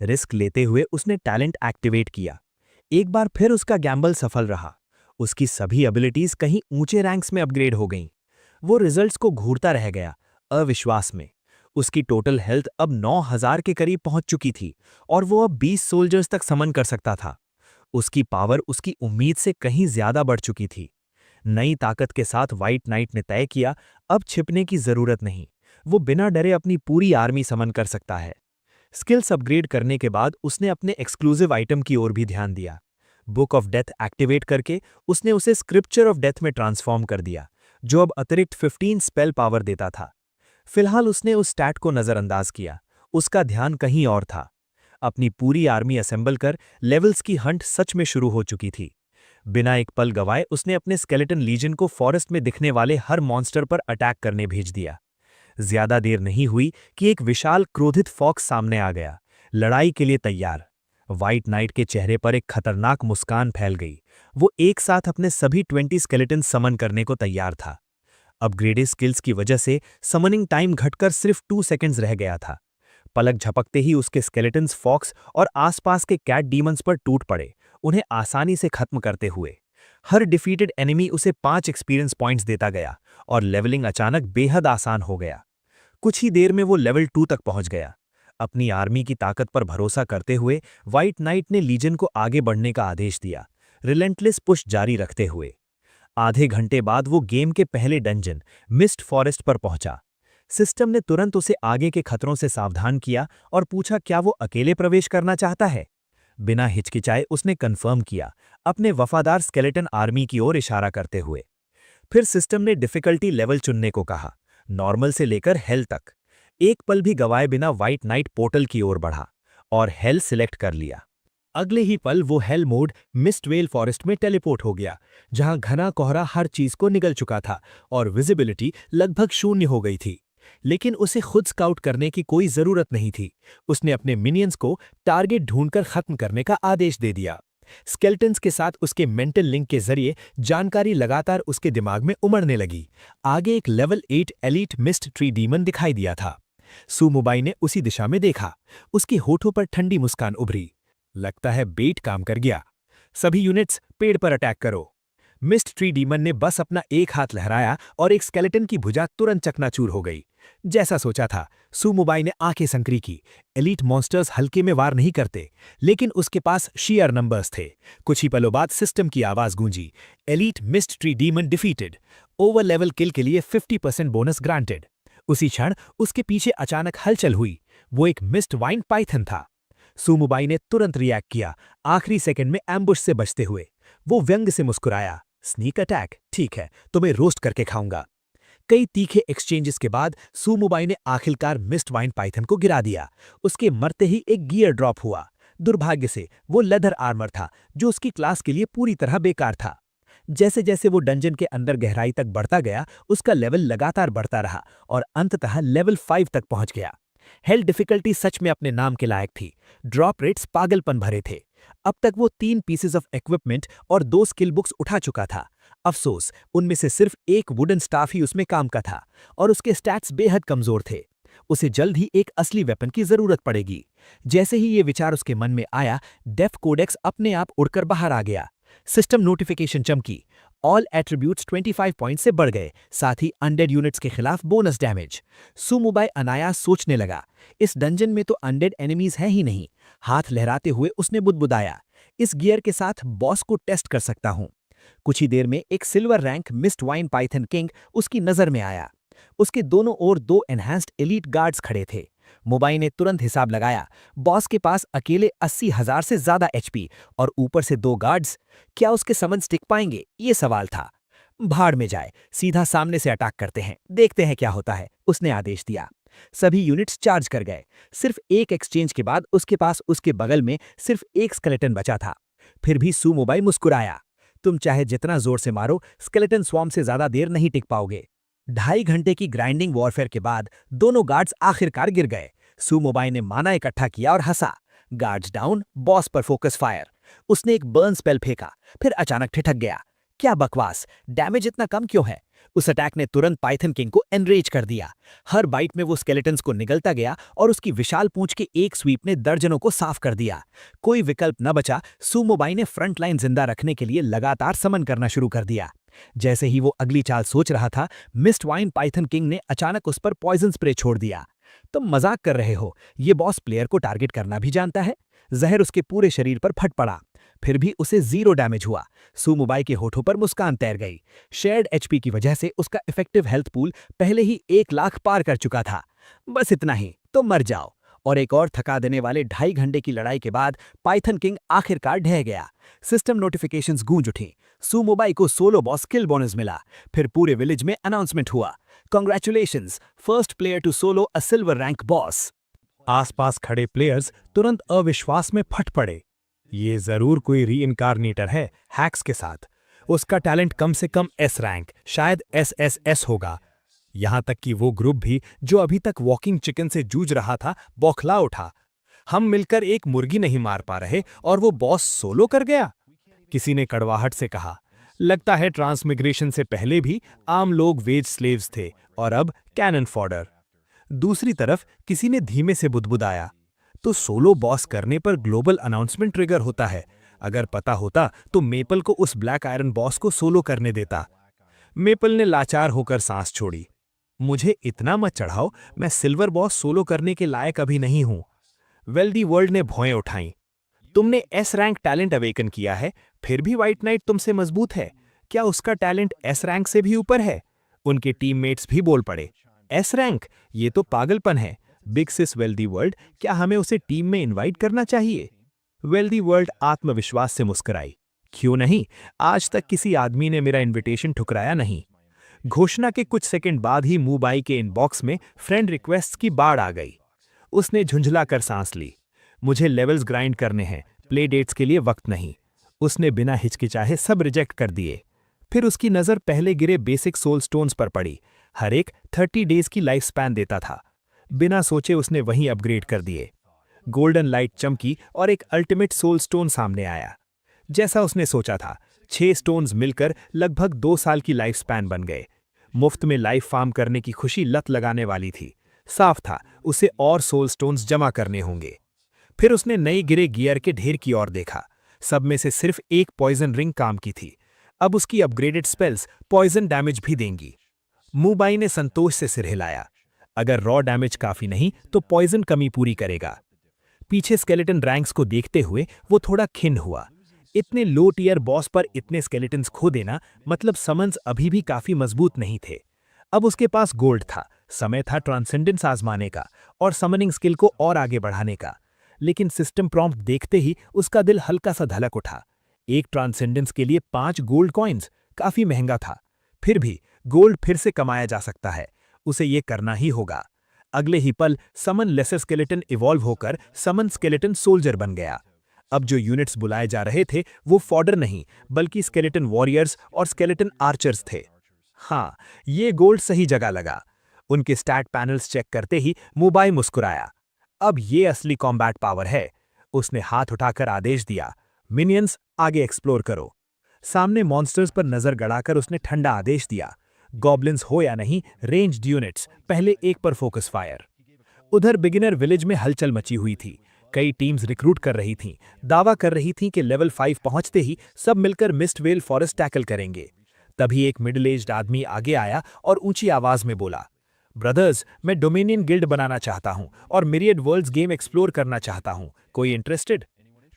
रिस्क लेते हुए उसने टैलेंट एक्टिवेट किया। एक बार फिर उसका गैम्बल सफल रहा। उसकी सभी एबिलिटीज कहीं ऊंचे रैंक्स में अपग्रेड हो गईं। वो रिजल्ट्स को घूरता रह गया, अविश्वास में। उसकी टोटल हेल्थ अब 9000 के करीब पहुंच चुकी थी और वो अब 20 सोल्जर्स तक समन कर सकता था। उसकी पावर उसकी उम्मीद से कहीं ज्यादा बढ़ चुकी थी। नई ताकत के साथ व्हाइट नाइट ने तय किया, अब छिपने की जरूरत नहीं, वो बिना डरे अपनी पूरी आर्मी समन कर सकता है। स्किल्स अपग्रेड करने के बाद उसने अपने एक्सक्लूसिव आइटम की ओर भी ध्यान दिया। बुक ऑफ डेथ एक्टिवेट करके उसने उसे स्क्रिप्चर ऑफ डेथ में ट्रांसफॉर्म कर दिया, जो अब अतिरिक्त 15 स्पेल पावर देता था। फिलहाल उसने उस स्टैट को नजरअंदाज किया, उसका ध्यान कहीं और था। अपनी पूरी आर्मी असेंबल कर लेवल्स की हंट सच में शुरू हो चुकी थी। बिना एक पल गवाए उसने अपने स्केलेटन लीजन को फॉरेस्ट में दिखने वाले हर मॉन्स्टर पर अटैक करने भेज दिया। ज्यादा देर नहीं हुई कि एक विशाल क्रोधित फॉक्स सामने आ गया, लड़ाई के लिए तैयार। व्हाइट नाइट के चेहरे पर एक खतरनाक मुस्कान फैल गई। वो एक साथ अपने सभी 20 स्केलेटन समन करने को तैयार था। अपग्रेडेड स्किल्स की वजह से समनिंग टाइम घटकर सिर्फ 2 सेकंड्स रह गया था। पलक झपकते ही उसके स्केलेटन्स फॉक्स और आसपास के कैट डीमंस पर टूट पड़े, उन्हें आसानी से खत्म करते हुए। हर डिफीटेड एनिमी उसे 5 एक्सपीरियंस पॉइंट्स देता गया और लेवलिंग अचानक बेहद आसान हो गया। कुछ ही देर में वो लेवल 2 तक पहुंच गया। अपनी आर्मी की ताकत पर भरोसा करते हुए व्हाइट नाइट ने लीजन को आगे बढ़ने का आदेश दिया, रिलेंटलेस पुश जारी रखते हुए। आधे घंटे बाद वो गेम के पहले डंजन मिस्ट फॉरेस्ट पर पहुंचा। सिस्टम ने तुरंत उसे आगे के खतरों से सावधान किया और पूछा क्या वो अकेले प्रवेश करना चाहता है। बिना हिचकिचाए उसने कंफर्म किया, अपने वफादार स्केलेटन आर्मी की ओर इशारा करते हुए। फिर सिस्टम ने डिफिकल्टी लेवल चुनने को कहा, नॉर्मल से लेकर हेल तक। एक पल भी गवाए बिना व्हाइट नाइट पोर्टल की ओर बढ़ा और हेल सिलेक्ट कर लिया। अगले ही पल वो हेल मोड मिस्टवेल फॉरेस्ट में टेलीपोर्ट हो गया, जहां घना कोहरा हर चीज को निगल चुका था और विजिबिलिटी लगभग शून्य हो गई थी। लेकिन उसे खुद स्काउट करने की कोई जरूरत नहीं थी। उसने अपने मिनियंस को टारगेट ढूंढकर खत्म करने का आदेश दे दिया। स्केल्टन्स के साथ उसके मेंटल लिंक के जरिए जानकारी लगातार उसके दिमाग में उमड़ने लगी। आगे एक level 8 elite mist tree demon दिखाई दिया था। सुमुबाई ने उसी दिशा में देखा। उसके होठों पर ठंडी मुस्कान उभरी। लगता है बेट काम कर गया। सभी यूनिट्स पेड़ पर अटैक करो। मिस्ट ट्री डीमन ने बस अपना एक हाथ लहराया और एक स्केलेटन की भुजा तुरंत चकनाचूर हो गई। जैसा सोचा था, सुमुबाई ने आंखें संकरी की। एलीट मॉन्स्टर्स हल्के में वार नहीं करते, लेकिन उसके पास शेयर नंबर्स थे। कुछ ही पलों बाद सिस्टम की आवाज गूंजी, elite mist tree demon defeated, over level kill के लिए 50% बोनस ग्रांटेड। उसी क्षण उसके पीछे अचानक हलचल हुई। वो एक मिस्ट वाइन पाइथन था। सुमुबाई ने तुरंत रिएक्ट किया, आखिरी सेकंड में एम्बुश से बचते हुए। वो व्यंग से मुस्कुराया, स्नीक अटैक, ठीक है, तुम्हें रोस्ट करके खाऊंगा। कई तीखे एक्सचेंजेस के बाद सुमुबाई ने आखिरकार मिस्ट वाइन पाइथन को गिरा दिया। उसके मरते ही एक गियर ड्रॉप हुआ। दुर्भाग्य से वो लेदर आर्मर था, जो उसकी क्लास के लिए पूरी तरह बेकार था। जैसे जैसे वो डंजन के अंदर गहराई तक बढ़ता गया, उसका लेवल लगातार बढ़ता रहा और अंततः लेवल 5 तक पहुंच गया। हेल डिफिकल्टी सच में अपने नाम के लायक थी। ड्रॉप रेट्स पागलपन भरे थे। अब तक वो 3 पीसेस ऑफ इक्विपमेंट और 2 स्किल बुक्स उठा चुका था। अफसोस, उनमें से सिर्फ एक वुडन स्टाफ ही उसमें काम का था और उसके स्टैट्स बेहद कमजोर थे। उसे जल्द ही एक असली वेपन की जरूरत पड़ेगी। जैसे ही ये विचार उसके मन में आया, डेफ कोडेक्स अपने आप उड़कर बाहर आ गया। सिस्टम नोटिफिकेशन चमकी। ऑल एट्रीब्यूट्स 25 पॉइंट से बढ़ गए, साथ ही अनडेड यूनिट्स के खिलाफ बोनस डैमेज। सुमुबाई अनायास सोचने लगा, इस डंजन में तो अनडेड एनिमीज हैं ही नहीं। हाथ लहराते हुए उसने बुदबुदाया, इस गियर के साथ बॉस को टेस्ट कर सकता हूं। कुछ ही देर में एक silver rank mist wine Python king उसकी नजर में आया। उसके दोनों ओर 2 एनहांस्ड एलीट गार्ड्स खड़े थे। मुबाई ने तुरंत हिसाब लगाया, बॉस के पास अकेले 80,000 से ज्यादा एचपी और ऊपर से 2 गार्ड्स। क्या उसके समन्स टिक पाएंगे, ये सवाल था। भाड़ में जाए, सीधा सामने से अटैक करते हैं, देखते हैं क्या होता है, उसने आदेश दिया। सभी यूनिट्स चार्ज कर गए। सिर्फ एक एक्सचेंज के बाद उसके पास उसके बगल में सिर्फ एक स्केलेटन बचा था। फिर भी सुमुबाई मुस्कुराया, तुम चाहे जितना जोर से मारो, स्केलेटन स्वॉर्म से ज्यादा देर नहीं टिक पाओगे। 2.5 घंटे की ग्राइंडिंग वॉरफेयर के बाद दोनों गार्ड्स आखिरकार गिर गए। सुमुबाई ने माना इकट्ठा किया और हंसा। गार्ड्स डाउन, बॉस पर फोकस फायर। उसने एक बर्न स्पेल फेंका, फिर अचानक ठिठक गया। क्या बकवास, डैमेज इतना कम क्यों है? उस अटैक ने तुरंत पाइथन किंग को एनरेज कर दिया। हर बाइट में वो स्केलेटन्स को निगलता गया और उसकी विशाल पूंछ के एक स्वीप ने दर्जनों को साफ कर दिया। कोई विकल्प न बचा, सुमुबाई ने फ्रंट लाइन जिंदा रखने के लिए लगातार समन करना शुरू कर दिया। जैसे ही वो अगली चाल सोच रहा था, मिस्ट वाइन पाइथन किंग ने अचानक उस पर पॉइजन स्प्रे छोड़ दिया। तुम मजाक कर रहे हो, ये बॉस प्लेयर को टारगेट करना भी जानता है। जहर उसके पूरे शरीर पर फट पड़ा, फिर भी उसे 0 डैमेज हुआ। सुमुबाई के होठों पर मुस्कान तैर गई। शेयर्ड एचपी की वजह से उसका इफेक्टिव हेल्थ पूल पहले ही 1 लाख पार कर चुका था। बस इतना ही, तो मर जाओ। और एक और थका देने वाले 2.5 घंटे की लड़ाई के बाद पाइथन किंग आखिरकार ढह गया। सिस्टम नोटिफिकेशंस गूंज उठी। सुमुबाई को सोलो बॉस किल बोनस मिला। फिर पूरे विलेज में अनाउंसमेंट हुआ, congratulations, first player to solo a silver rank boss. आसपास खड़े प्लेयर्स तुरंत अविश्वास में फट पड़े। ये जरूर कोई रीइंकारनेटर है हैक्स के साथ। उसका टैलेंट कम से कम एस रैंक, शायद एसएसएस होगा। यहां तक कि वो ग्रुप भी जो अभी तक वॉकिंग चिकन से जूझ रहा था, बौखला उठा। हम मिलकर एक मुर्गी नहीं मार पा रहे और वो बॉस सोलो कर गया। किसी ने कड़वाहट से कहा, लगता है ट्रांसमिग्रेशन से पहले भी आम लोग वेज स्लेव्स थे और अब कैनन फॉडर। दूसरी तरफ किसी ने धीमे से बुदबुदाया, तो सोलो बॉस करने पर ग्लोबल अनाउंसमेंट ट्रिगर होता है। अगर पता होता तो मेपल को उस ब्लैक आयरन बॉस को सोलो करने देता। मेपल ने लाचार होकर सांस छोड़ी। मुझे इतना मत चढ़ाओ, मैं सिल्वर बॉस सोलो करने के लायक अभी नहीं हूं। वेल्दी वर्ल्ड ने भौएं उठाईं। तुमने एस रैंक टैलेंट अवेकन किया है, फिर भी व्हाइट नाइट तुमसे मजबूत है। क्या उसका टैलेंट एस रैंक से भी ऊपर है? उनके टीममेट्स भी बोल पड़े, एस रैंक? ये तो पागलपन है। बिग सिस वेल्दी वर्ल्ड, क्या हमें उसे टीम में इनवाइट करना चाहिए? वेल्दी वर्ल्ड आत्मविश्वास से मुस्कुराई, क्यों नहीं, आज तक किसी आदमी ने मेरा इनविटेशन ठुकराया नहीं। घोषणा के कुछ सेकंड बाद ही मुबाई के इनबॉक्स में फ्रेंड रिक्वेस्ट्स की बाढ़ आ गई। उसने झुंझलाकर सांस ली। मुझे लेवल्स ग्राइंड करने हैं, प्ले डेट्स के लिए वक्त नहीं। उसने बिना हिचकिचाहे सब रिजेक्ट कर दिए। फिर उसकी नज़र पहले गिरे बेसिक सोल स्टोन्स पर पड़ी। हर एक 30 डेज की लाइफ स्पैन देता था। बिना सोचे उसने वहीं अपग्रेड कर दिए। गोल्डन लाइट चमकी और एक अल्टीमेट सोल स्टोन सामने आया। जैसा उसने सोचा था, 6 स्टोन्स मिलकर लगभग 2 साल की लाइफ स्पैन बन गए। मुफ्त में लाइफ फार्म करने की खुशी लत लगाने वाली थी। साफ था, उसे और सोल स्टोन्स जमा करने होंगे। फिर उसने नए गिरे गियर के ढेर की ओर देखा। सब में से सिर्फ एक पॉइजन रिंग काम की थी। अब उसकी अपग्रेडेड स्पेल्स पॉइजन डैमेज भी देंगी। मुबाई ने संतोष से सिर हिलाया। अगर रॉ डैमेज काफी नहीं तो पॉइजन कमी पूरी करेगा। पीछे स्केलेटन रैंक्स को देखते हुए वो थोड़ा खिन्न हुआ। इतने लो टियर बॉस पर इतने स्केलेटन्स खो देना मतलब समन्स अभी भी काफी मजबूत नहीं थे। अब उसके पास गोल्ड था, समय था ट्रांसेंडेंस आजमाने का और समनिंग स्किल को और आगे बढ़ाने का। लेकिन सिस्टम प्रॉम्प्ट देखते ही उसका दिल हल्का सा धड़क उठा। एक ट्रांसेंडेंस के लिए 5 गोल्ड कॉइन्स काफी महंगा था। फिर भी गोल्ड फिर से कमाया जा सकता है, उसे ये करना ही होगा। अगले ही पल समन लेसर स्केलेटन इवॉल्व होकर समन स्केलेटन सोल्जर बन गया। अब जो यूनिट्स बुलाए जा रहे थे वो फॉडर नहीं बल्कि स्केलेटन वॉरियर्स और स्केलेटन आर्चर्स थे। हाँ, ये गोल्ड सही जगह लगा। उनके स्टैट पैनल्स चेक करते ही मुबाई मुस्कुराया। अब ये असली कॉम्बैट पावर है। उसने हाथ उठाकर आदेश दिया, मिनियंस आगे एक्सप्लोर करो। सामने मॉन्स्टर्स पर नजर गड़ाकर उसने ठंडा आदेश दिया, गॉब्लिन्स हो या नहीं, रेंज्ड यूनिट्स, पहले एक पर फोकस फायर। उधर बिगिनर विलेज में हलचल मची हुई थी। कई टीम्स रिक्रूट कर रही थीं, दावा कर रही थीं कि लेवल 5 पहुंचते ही सब मिलकर मिस्टवेल फॉरेस्ट टैकल करेंगे। तभी एक मिडिल एज्ड आदमी आगे आया और ऊंची आवाज में बोला, ब्रदर्स, मैं डोमिनियन गिल्ड बनाना चाहता हूं और मिरियड वर्ल्ड्स गेम एक्सप्लोर करना चाहता हूं, कोई इंटरेस्टेड?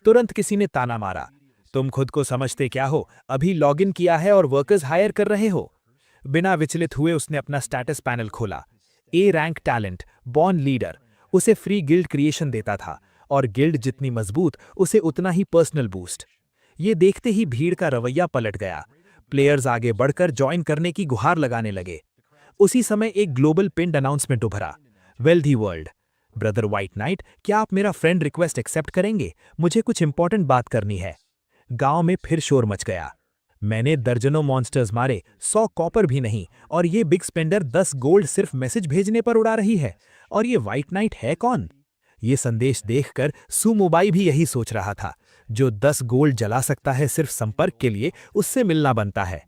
तुरंत किसी ने ताना मारा, तुम खुद को समझते क्या हो, अभी लॉगिन किया है और वर्कर्स हायर कर रहे हो। बिना विचलित हुए उसने अपना स्टेटस पैनल खोला। A rank talent, born leader, उसे फ्री गिल्ड क्रिएशन देता था और गिल्ड जितनी मजबूत उसे उतना ही पर्सनल बूस्ट। ये देखते ही भीड़ का रवैया पलट गया। प्लेयर्स आगे बढ़कर ज्वाइन करने की गुहार लगाने लगे। उसी समय एक ग्लोबल पिंड अनाउंसमेंट उभरा, wealthy world, brother white night, क्या आप मेरा फ्रेंड रिक्वेस्ट एक्सेप्ट करेंगे? मुझे कुछ इंपॉर्टेंट बात करनी है। गांव में फिर शोर मच गया। मैंने दर्जनों मॉन्स्टर्स मारे, 100 कॉपर भी नहीं, और ये बिग स्पेंडर 10 गोल्ड सिर्फ मैसेज भेजने पर उड़ा रही है। और ये व्हाइट नाइट है कौन? ये संदेश देखकर सुमुबाई भी यही सोच रहा था, जो 10 गोल्ड जला सकता है सिर्फ संपर्क के लिए, उससे मिलना बनता है।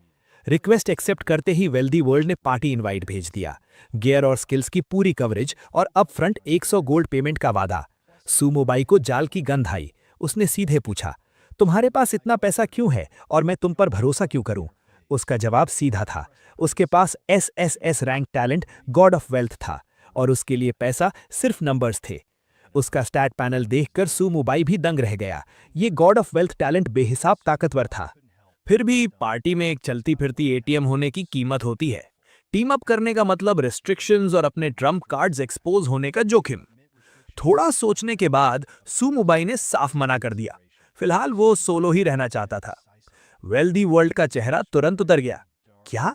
रिक्वेस्ट एक्सेप्ट करते ही वेल्दी वर्ल्ड ने पार्टी इनवाइट भेज दिया, गियर और स्किल्स की पूरी कवरेज और अप फ्रंट 100 गोल्ड पेमेंट का वादा। सुमुबाई को जाल की गंध आई। उसने सीधे पूछा, तुम्हारे पास इतना पैसा क्यों है और मैं तुम पर भरोसा क्यों करूं? उसका जवाब सीधा था। उसके पास SSS rank talent God of wealth था और उसके लिए पैसा सिर्फ नंबर्स थे। उसका स्टैट पैनल देखकर सुमुबाई भी दंग रह गया। ये गॉड ऑफ वेल्थ टैलेंट बेहिसाब ताकतवर था। फिर भी पार्टी में एक चलती फिरती एटीएम होने की कीमत होती है। टीम अप करने का मतलब रिस्ट्रिक्शंस और अपने ट्रम्प कार्ड्स एक्सपोज होने का जोखिम। थोड़ा सोचने के बाद सुमुबाई ने साफ मना कर दिया। फिलहाल वो सोलो ही रहना चाहता था। वेल्दी वर्ल्ड का चेहरा तुरंत उतर गया। क्या?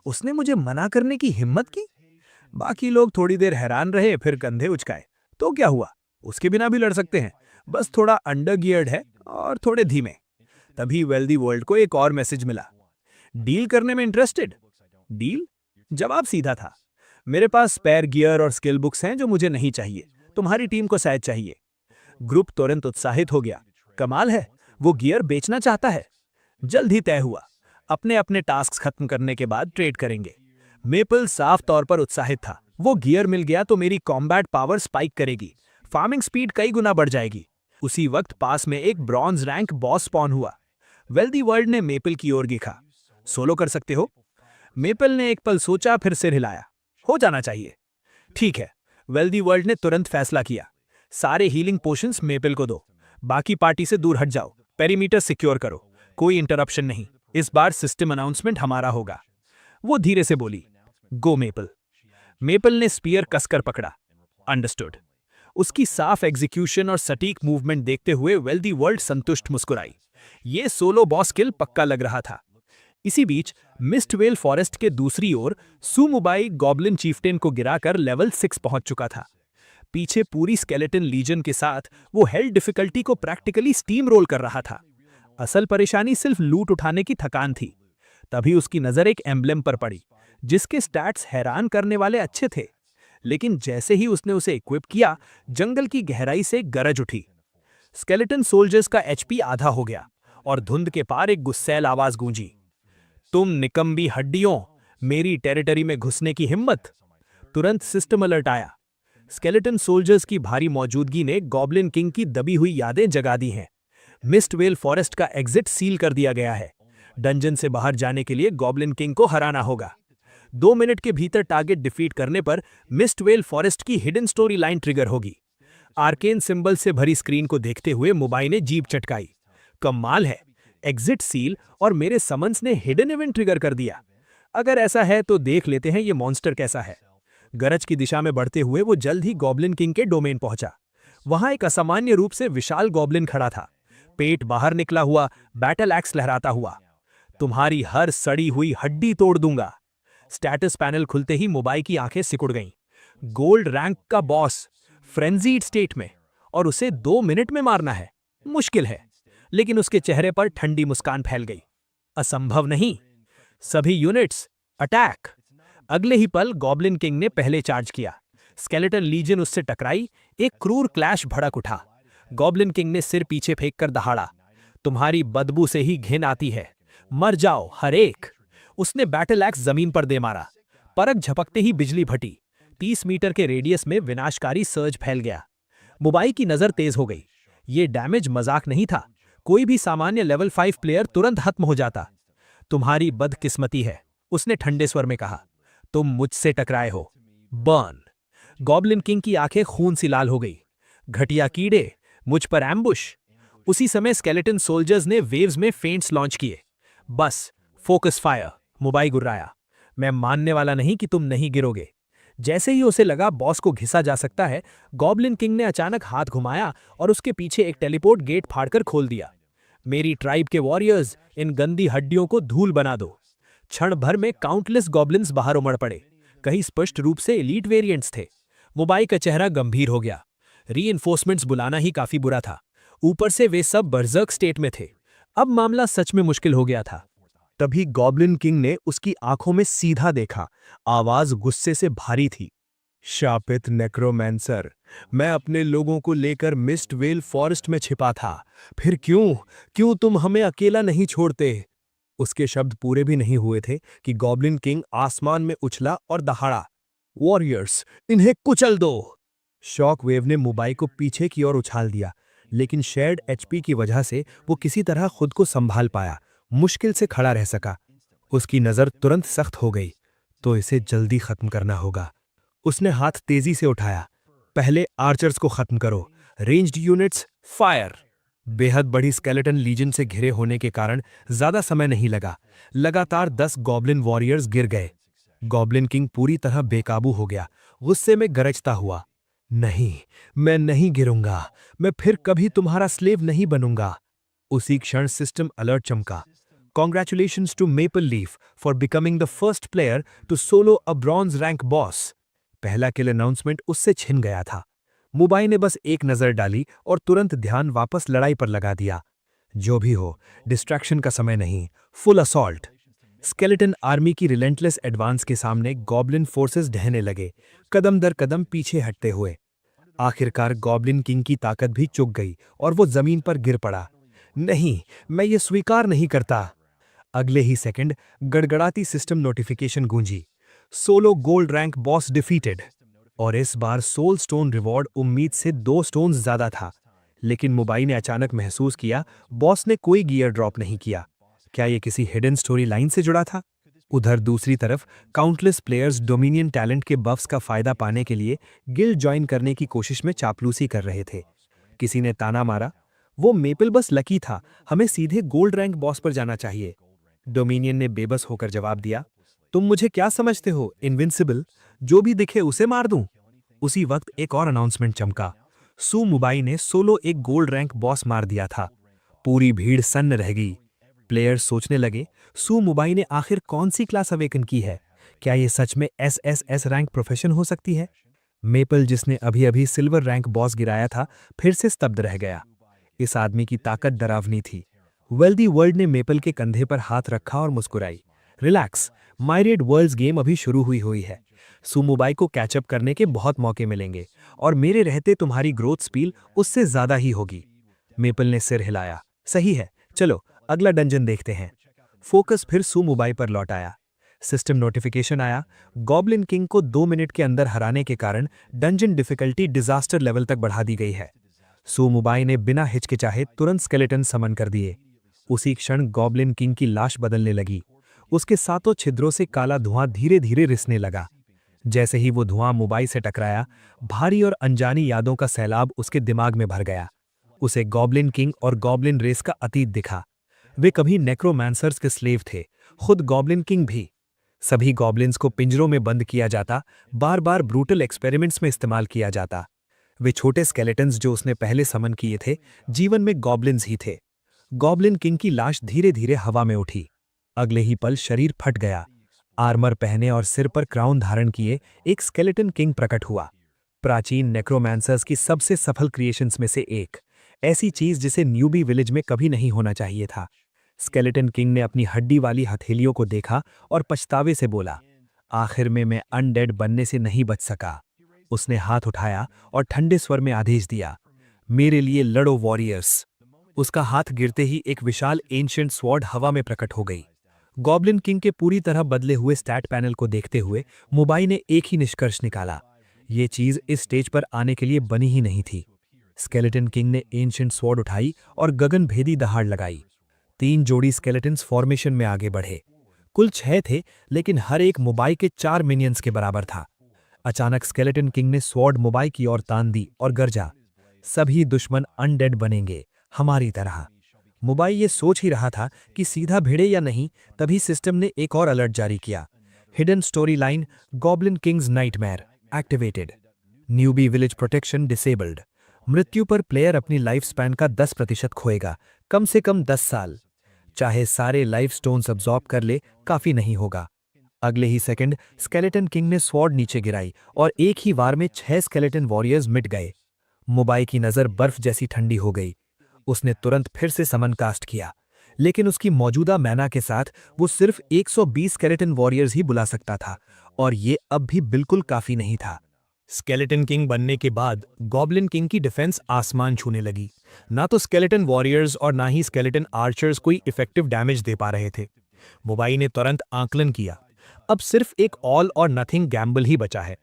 उसने मुझे मना करने की हिम्मत की? बाकी लोग थोड़ी देर हैरान रहे, फिर कंधे उचकाए। तो क्या हुआ, उसके बिना भी लड़ सकते हैं, बस थोड़ा अंडर गियर्ड है और थोड़े धीमे। तभी वेल्दी वर्ल्ड को एक और मैसेज मिला। डील करने में इंटरेस्टेड? डील? जवाब सीधा था। मेरे पास स्पेयर गियर और स्किल बुक्स हैं जो मुझे नहीं चाहिए, तुम्हारी टीम को शायद चाहिए। ग्रुप तुरंत उत्साहित हो गया। कमाल है, वो गियर बेचना चाहता है। जल्द ही तय हुआ, अपने अपने टास्क खत्म करने के बाद ट्रेड करेंगे। मेपल साफ तौर पर उत्साहित था। वो गियर मिल गया तो मेरी कॉम्बैट पावर स्पाइक करेगी, फार्मिंग स्पीड कई गुना बढ़ जाएगी। उसी वक्त पास में एक ब्रॉन्ज रैंक बॉस स्पॉन हुआ। वेल्दी वर्ल्ड ने मेपल की ओर देखा। सोलो कर सकते हो? मेपल ने एक पल सोचा, फिर सिर हिलाया। हो जाना चाहिए। ठीक है, वेल्दी वर्ल्ड ने तुरंत फैसला किया। सारे हीलिंग पोशंस मेपल को दो, बाकी पार्टी से दूर हट जाओ, पेरीमीटर सिक्योर करो, कोई इंटरप्शन नहीं। इस बार सिस्टम अनाउंसमेंट हमारा होगा। वो धीरे से बोली, गो मेपल। मेपल ने स्पीयर कसकर पकड़ा। अंडरस्टूड। उसकी साफ एग्जीक्यूशन और सटीक मूवमेंट देखते हुए वेल्दी वर्ल्ड संतुष्ट मुस्कुराई। ये सोलो बॉस किल पक्का लग रहा था। इसी बीच मिस्टवेल फॉरेस्ट के दूसरी ओर सुमुबाई गॉब्लिन चीफ्टेन को गिराकर लेवल 6 पहुंच चुका था। पीछे पूरी स्केलेटन लीजन के साथ वो हेल डिफिकल्टी को प्रैक्टिकली स्टीम रोल कर रहा था। असल परेशानी सिर्फ लूट उठाने की थकान थी। तभी उसकी नजर एक एम्ब्लेम पर पड़ी, जिसके स्टैट्स हैरान करने वाले अच्छे थे। लेकिन जैसे ही उसने उसे इक्विप किया, जंगल की गहराई से गरज उठी। स्केलेटन सोल्जर्स का एचपी आधा हो गया और धुंध के पार एक गुस्सैल आवाज गूंजी। तुम निकम्बी हड्डियों, मेरी टेरिटरी में घुसने की हिम्मत? तुरंत सिस्टम अलर्ट आया। स्केलेटन सोल्जर्स की भारी मौजूदगी ने गॉब्लिन किंग की दबी हुई यादें जगा दी हैं। मिस्टवेल फॉरेस्ट का एग्जिट सील कर दिया गया है। डंजन से बाहर जाने के लिए गॉब्लिन किंग को हराना होगा। 2 मिनट के भीतर टारगेट डिफीट करने पर मिस्टवेल फॉरेस्ट की हिडन स्टोरी लाइन ट्रिगर होगी। आर्केन सिंबल से भरी स्क्रीन को देखते हुए मुबाई ने जीभ चटकाई। कमाल है, एग्जिट सील और मेरे समन्स ने हिडन इवेंट ट्रिगर कर दिया। अगर ऐसा है तो देख लेते हैं ये मॉन्स्टर कैसा है। गरज की दिशा में बढ़ते हुए वो जल्द ही गॉब्लिन किंग के डोमेन पहुंचा। वहां एक असामान्य रूप से विशाल गॉब्लिन खड़ा था, पेट बाहर निकला हुआ, बैटल एक्स लहराता हुआ। तुम्हारी हर सड़ी हुई हड्डी तोड़ दूंगा। स्टेटस पैनल खुलते ही मुबाई की आंखें सिकुड़ गईं। गोल्ड रैंक का बॉस, फ्रेंजीड स्टेट में, और उसे 2 मिनट में मारना है। मुश्किल है, लेकिन उसके चेहरे पर ठंडी मुस्कान फैल गई। असंभव नहीं। सभी यूनिट्स अटैक। अगले ही पल गॉब्लिन किंग ने पहले चार्ज किया। स्केलेटन लीजन उससे टकराई। एक क्रूर क्लैश भड़क उठा। गॉब्लिन किंग ने सिर पीछे फेंककर दहाड़ा। तुम्हारी बदबू से ही घिन आती है, मर जाओ हर एक। उसने बैटल एक्स जमीन पर दे मारा। परख झपकते ही बिजली फटी। 30 मीटर के रेडियस में विनाशकारी सर्ज फैल गया। मुबाई की नजर तेज हो गई। ये डैमेज मजाक नहीं था। कोई भी सामान्य लेवल 5 प्लेयर तुरंत खत्म हो जाता। तुम्हारी बदकिस्मती है, उसने ठंडे स्वर में कहा। तुम मुझसे टकराए हो। बर्न। गॉब्लिन किंग की आंखें खून सी लाल हो गई। घटिया कीड़े, मुझ पर एम्बुश। उसी समय स्केलेटन सोल्जर्स ने वेव्स में फेंट्स लॉन्च किए। बस फोकस फायर, मुबाई गुर्राया। मैं मानने वाला नहीं कि तुम नहीं गिरोगे। जैसे ही उसे लगा बॉस को घिसा जा सकता है, गॉब्लिन किंग ने अचानक हाथ घुमाया और उसके पीछे एक टेलीपोर्ट गेट फाड़कर खोल दिया। मेरी ट्राइब के वॉरियर्स, इन गंदी हड्डियों को धूल बना दो। क्षण भर में काउंटलेस गॉब्लिन्स बाहर उमड़ पड़े। कहीं स्पष्ट रूप से एलीट वेरिएंट्स थे। मुबाई का चेहरा गंभीर हो गया। रीइंफोर्समेंट्स बुलाना ही काफी बुरा था, ऊपर से वे सब बर्जर्क स्टेट में थे। अब मामला सच में मुश्किल हो गया था। तभी गॉब्लिन किंग ने उसकी आंखों में सीधा देखा। आवाज गुस्से से भारी थी। शापित नेक्रोमैंसर, मैं अपने लोगों को लेकर मिस्टवेल फॉरेस्ट में छिपा था। फिर क्यों तुम हमें अकेला नहीं छोड़ते? उसके शब्द पूरे भी नहीं हुए थे कि गॉब्लिन किंग आसमान में उछला और दहाड़ा। वॉरियर्स, इन्हें कुचल दो। शॉक वेव ने मुबाई को पीछे की ओर उछाल दिया, लेकिन शेयर्ड एचपी की वजह से वो किसी तरह खुद को संभाल पाया, मुश्किल से खड़ा रह सका। उसकी नज़र तुरंत सख्त हो गई। तो इसे जल्दी खत्म करना होगा। उसने हाथ तेजी से उठाया। पहले आर्चर्स को खत्म करो। Ranged units fire. बेहद बड़ी स्केलेटन लीजन से घिरे होने के कारण ज्यादा समय नहीं लगा। लगातार 10 गॉब्लिन वॉरियर्स गिर गए। गॉब्लिन किंग पूरी तरह बेकाबू हो गया, गुस्से में गरजता हुआ। नहीं, मैं नहीं गिरूंगा। मैं फिर कभी तुम्हारा स्लेव नहीं बनूंगा। उसी क्षण सिस्टम अलर्ट चमका। Congratulations to Maple Leaf for becoming the first player to solo a bronze rank boss. पहला किल अनाउंसमेंट उससे छिन गया था। मुबाई ने बस एक नजर डाली और तुरंत ध्यान वापस लड़ाई पर लगा दिया। जो भी हो, डिस्ट्रैक्शन का समय नहीं, फुल असॉल्ट। स्केलेटन आर्मी की रिलेंटलेस एडवांस के सामने गॉब्लिन फोर्सेस ढहने लगे, कदम दर कदम पीछे हटते हुए। आखिरकार गॉब्लिन किंग की ताकत भी चुक गई और वो जमीन पर गिर पड़ा। नहीं, मैं ये स्वीकार नहीं करता। अगले ही सेकंड गड़गड़ाती सिस्टम नोटिफिकेशन गूंजी। Solo gold rank boss defeated. और इस बार सोल स्टोन रिवॉर्ड उम्मीद से 2 स्टोन्स ज्यादा था। लेकिन मुबाई ने अचानक महसूस किया बॉस ने कोई गियर ड्रॉप नहीं किया। क्या ये किसी हिडन स्टोरी लाइन से जुड़ा था? उधर दूसरी तरफ काउंटलेस प्लेयर्स डोमिनियन टैलेंट के बफ्स का फायदा पाने के लिए गिल्ड ज्वाइन करने की कोशिश में चापलूसी कर रहे थे। किसी ने ताना मारा, वो मेपल बस लकी था, हमें सीधे गोल्ड रैंक बॉस पर जाना चाहिए। डोमिनियन ने बेबस होकर जवाब दिया, तुम मुझे क्या समझते हो, इनविंसिबल? जो भी दिखे उसे मार दूं। उसी वक्त एक और अनाउंसमेंट चमका। सू मुबाई ने सोलो एक गोल्ड रैंक बॉस मार दिया था। पूरी भीड़ सन्न रह गई। प्लेयर्स सोचने लगे, सू मुबाई ने आखिर कौन सी क्लास अवेकन की है? क्या ये सच में एसएसएस रैंक प्रोफेशन हो सकती है? मेपल, जिसने अभी अभी सिल्वर रैंक बॉस गिराया था, फिर से स्तब्ध रह गया। इस आदमी की ताकत डरावनी थी। वेल्दी वर्ल्ड ने मेपल के कंधे पर हाथ रखा और मुस्कुराई। रिलैक्स, मायरेड वर्ल्ड्स गेम अभी शुरू हुई है। सुमुबाई को कैचअप करने के बहुत मौके मिलेंगे और मेरे रहते तुम्हारी ग्रोथ स्पीड उससे ज्यादा ही होगी। मेपल ने सिर हिलाया। सही है, चलो अगला डंजन देखते हैं। फोकस फिर सुमुबाई पर लौट आया। सिस्टम नोटिफिकेशन आया, गॉब्लिन किंग को 2 मिनट के अंदर हराने के कारण डंजन डिफिकल्टी डिजास्टर लेवल तक बढ़ा दी गई है। सुमुबाई ने बिना हिचकिचाहे तुरंत स्केलेटन समन कर दिए। उसी क्षण गॉब्लिन किंग की लाश बदलने लगी। उसके सातों छिद्रों से काला धुआं धीरे धीरे रिसने लगा। जैसे ही वो धुआं मुबाई से टकराया, भारी और अनजानी यादों का सैलाब उसके दिमाग में भर गया। उसे गॉब्लिन किंग और गॉब्लिन रेस का अतीत दिखा। वे कभी नेक्रोमांसर्स के स्लेव थे, खुद गॉब्लिन किंग भी। सभी गॉब्लिन्स को पिंजरों में बंद किया जाता, बार बार ब्रूटल एक्सपेरिमेंट्स में इस्तेमाल किया जाता। वे छोटे स्केलेटन्स जो उसने पहले समन किए थे, जीवन में गॉब्लिन्स ही थे। गॉब्लिन किंग की लाश धीरे धीरे हवा में उठी। अगले ही पल शरीर फट गया। आर्मर पहने और सिर पर क्राउन धारण किए एक स्केलेटन किंग प्रकट हुआ। प्राचीन नेक्रोमांसर्स की सबसे सफल क्रिएशंस में से एक, ऐसी चीज जिसे न्यूबी विलेज में कभी नहीं होना चाहिए था। स्केलेटन किंग ने अपनी हड्डी वाली हथेलियों को देखा और पछतावे से बोला, आखिर में मैं अनडेड बनने से नहीं बच सका। उसने हाथ उठाया और ठंडे स्वर में आदेश दिया, मेरे लिए लड़ो वॉरियर्स। उसका हाथ गिरते ही एक विशाल एंशिएंट स्वॉर्ड हवा में प्रकट हो गई। गॉब्लिन किंग के पूरी तरह बदले हुए स्टैट पैनल को देखते हुए मुबाई ने एक ही निष्कर्ष निकाला, ये चीज इस स्टेज पर आने के लिए बनी ही नहीं थी। स्केलेटन किंग ने एंशिएंट स्वॉर्ड उठाई और गगनभेदी दहाड़ लगाई। 3 जोड़ी स्केलेटन्स फॉर्मेशन में आगे बढ़े। कुल 6 थे, लेकिन हर एक मुबाई के 4 मिनियंस के बराबर था। अचानक स्केलेटन किंग ने स्वॉर्ड मुबाई की ओर तान दी और गरजा, सभी दुश्मन अनडेड बनेंगे, हमारी तरह। मुबाई ये सोच ही रहा था कि सीधा भिड़े या नहीं, तभी सिस्टम ने एक और अलर्ट जारी किया। Hidden story line goblin Kings nightmare activated. Newbie village protection disabled. मृत्यु पर प्लेयर अपनी लाइफ स्पैन का 10% खोएगा, कम से कम 10 साल। चाहे सारे लाइफ स्टोन्स अब्सॉर्ब कर ले, काफी नहीं होगा। अगले ही सेकंड स्केलेटन किंग ने स्वॉर्ड नीचे गिराई और एक ही वार में 6 स्केलेटन वॉरियर्स मिट गए। मुबाई की नजर बर्फ जैसी ठंडी हो गई। उसने तुरंत फिर से समन कास्ट किया, लेकिन उसकी मौजूदा मैना के साथ वो सिर्फ 120 स्केलेटन वॉरियर्स ही बुला सकता था, और ये अब भी बिल्कुल काफी नहीं था। स्केलेटन किंग बनने के बाद गॉब्लिन किंग की डिफेंस आसमान छूने लगी। ना तो स्केलेटन वॉरियर्स और ना ही स्केलेटन आर्चर्स कोई इफेक्टिव डैमेज दे पा रहे थे। मुबाई ने तुरंत आकलन किया, अब सिर्फ एक ऑल और नथिंग गैम्बल ही बचा है।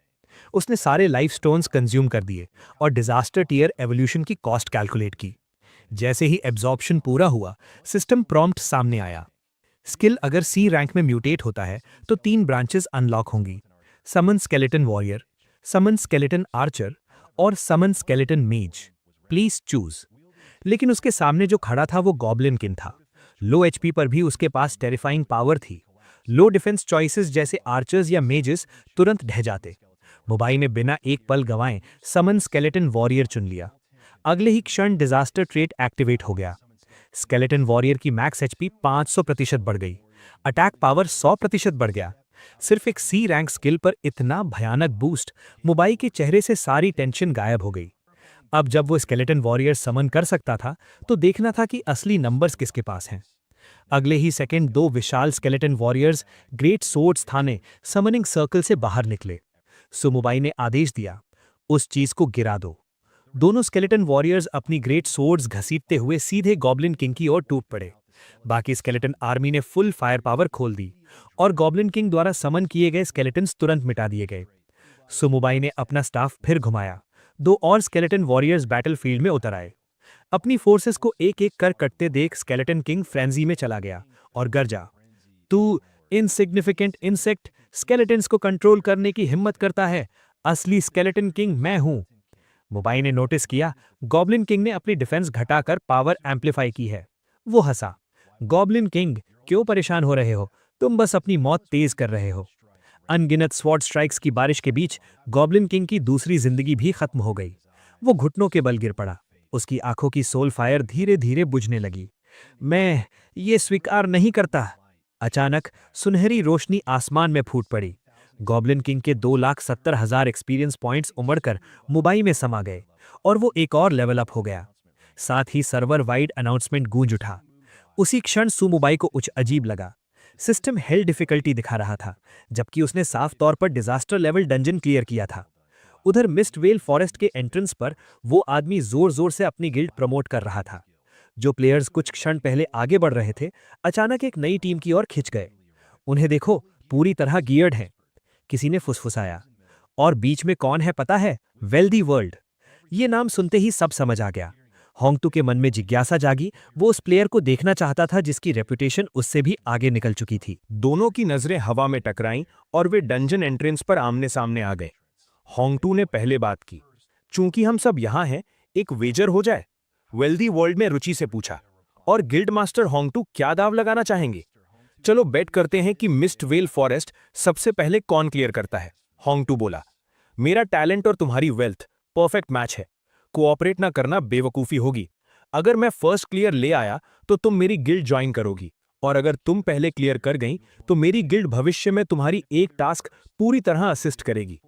उसने सारे लाइफ स्टोन्स कंज्यूम कर दिए और डिजास्टर टीयर एवोल्यूशन की कॉस्ट कैलकुलेट की। जैसे ही एब्जॉर्प्शन पूरा हुआ, सिस्टम प्रॉम्प्ट सामने आया। स्किल अगर सी रैंक में म्यूटेट होता है तो 3 ब्रांचेस अनलॉक होंगी। समन स्केलेटन वॉरियर, समन स्केलेटन आर्चर और समन स्केलेटन मेज। Please choose. लेकिन उसके सामने जो खड़ा था वो गॉब्लिन किंग था। लो एचपी पर भी उसके पास टेरिफाइंग पावर थी। लो डिफेंस चॉइसेस जैसे आर्चर्स या मेजेस तुरंत ढह जाते। मोबाई ने बिना एक पल गंवाए समन स्केलेटन वॉरियर चुन लिया। अगले ही क्षण डिजास्टर ट्रेट एक्टिवेट हो गया। स्केलेटन वॉरियर की मैक्स एचपी 500% बढ़ गई। अटैक पावर 100% बढ़ गया। सिर्फ एक सी रैंक स्किल पर इतना भयानक बूस्ट, मोबाई के चेहरे से सारी टेंशन गायब हो गई। अब जब वो स्केलेटन वॉरियर समन कर सकता था तो देखना था कि असली नंबर्स किसके पास हैं। अगले ही सेकंड 2 विशाल स्केलेटन वॉरियर्स ग्रेट सोर्ड्स थाने समनिंग सर्कल से बाहर निकले। सुमुबाई ने आदेश दिया, उस चीज को गिरा दो। दोनों स्केलेटन वॉरियर्स अपनी ग्रेट सोर्ड्स घसीटते हुए सीधे गॉब्लिन किंग की ओर टूट पड़े। बाकी स्केलेटन आर्मी ने फुल फायर पावर खोल दी और गॉब्लिन किंग द्वारा समन किए गए स्केलेटन्स तुरंत मिटा दिए गए। सुमुबाई ने अपना स्टाफ फिर घुमाया। 2 और स्केलेटन वॉरियर्स बैटलफील्ड में उतर आए। अपनी फोर्सेस को एक एक कर कटते देख स्केलेटन किंग फ्रेंजी में चला गया और गरजा, तू इनसिग्निफिकेंट इंसेक्ट स्केलेटन्स को कंट्रोल करने की हिम्मत करता है, असली स्केलेटन किंग मैं हूं। मोबाई ने नोटिस किया गॉब्लिन किंग ने अपनी डिफेंस घटाकर पावर एम्पलीफाई की है। वो हंसा, गॉब्लिन किंग क्यों परेशान हो रहे हो, तुम बस अपनी मौत तेज कर रहे हो। अनगिनत स्वॉर्ड स्ट्राइक्स की बारिश के बीच गॉब्लिन किंग की दूसरी जिंदगी भी खत्म हो गई। वो घुटनों के बल गिर पड़ा। उसकी आंखों की सोल फायर धीरे धीरे बुझने लगी। मैं ये स्वीकार नहीं करता। अचानक सुनहरी रोशनी आसमान में फूट पड़ी। गॉब्लिन किंग के 2,70,000 एक्सपीरियंस पॉइंट्स उमड़कर मोबाई में समा गए और वो एक और लेवल अप हो गया। साथ ही सर्वर वाइड अनाउंसमेंट गूंज उठा। उसी क्षण सुमुबाई को कुछ अजीब लगा। सिस्टम हेल डिफिकल्टी दिखा रहा था, जबकि उसने साफ तौर पर डिजास्टर लेवल डंजन क्लियर किया था। उधर मिस्टवेल फॉरेस्ट के एंट्रेंस पर वो आदमी जोर जोर से अपनी गिल्ड प्रमोट कर रहा था। जो प्लेयर्स कुछ क्षण पहले आगे बढ़ रहे थे, अचानक एक नई टीम की ओर खिंच गए। उन्हें देखो, पूरी तरह गियर्ड हैं। किसी ने फुसफुसाया, और बीच में कौन है पता है? Wealthy world. ये नाम सुनते ही सब समझ आ गया। होंगटू के मन में जिज्ञासा जागी। वो उस प्लेयर को देखना चाहता था जिसकी रेपुटेशन उससे भी आगे निकल चुकी थी। दोनों की नजरें हवा में टकराईं और वे डंजन एंट्रेंस पर आमने सामने आ गए। होंगटू ने पहले बात की, चूंकि हम सब यहां हैं, एक वेजर हो जाए? वेल्दी वर्ल्ड में रुचि से पूछा। और गिल्ड मास्टर होंगटू क्या दाव लगाना चाहेंगे? चलो बेट करते हैं कि मिस्ट वेल फॉरेस्ट सबसे पहले कौन क्लियर करता है। होंगटू बोला, मेरा टैलेंट और तुम्हारी वेल्थ परफेक्ट मैच है। कोऑपरेट ना करना बेवकूफी होगी। अगर मैं फर्स्ट क्लियर ले आया तो तुम मेरी गिल्ड ज्वाइन करोगी, और अगर तुम पहले क्लियर कर गई तो मेरी गिल्ड भविष्य में तुम्हारी एक टास्क पूरी तरह असिस्ट करेगी।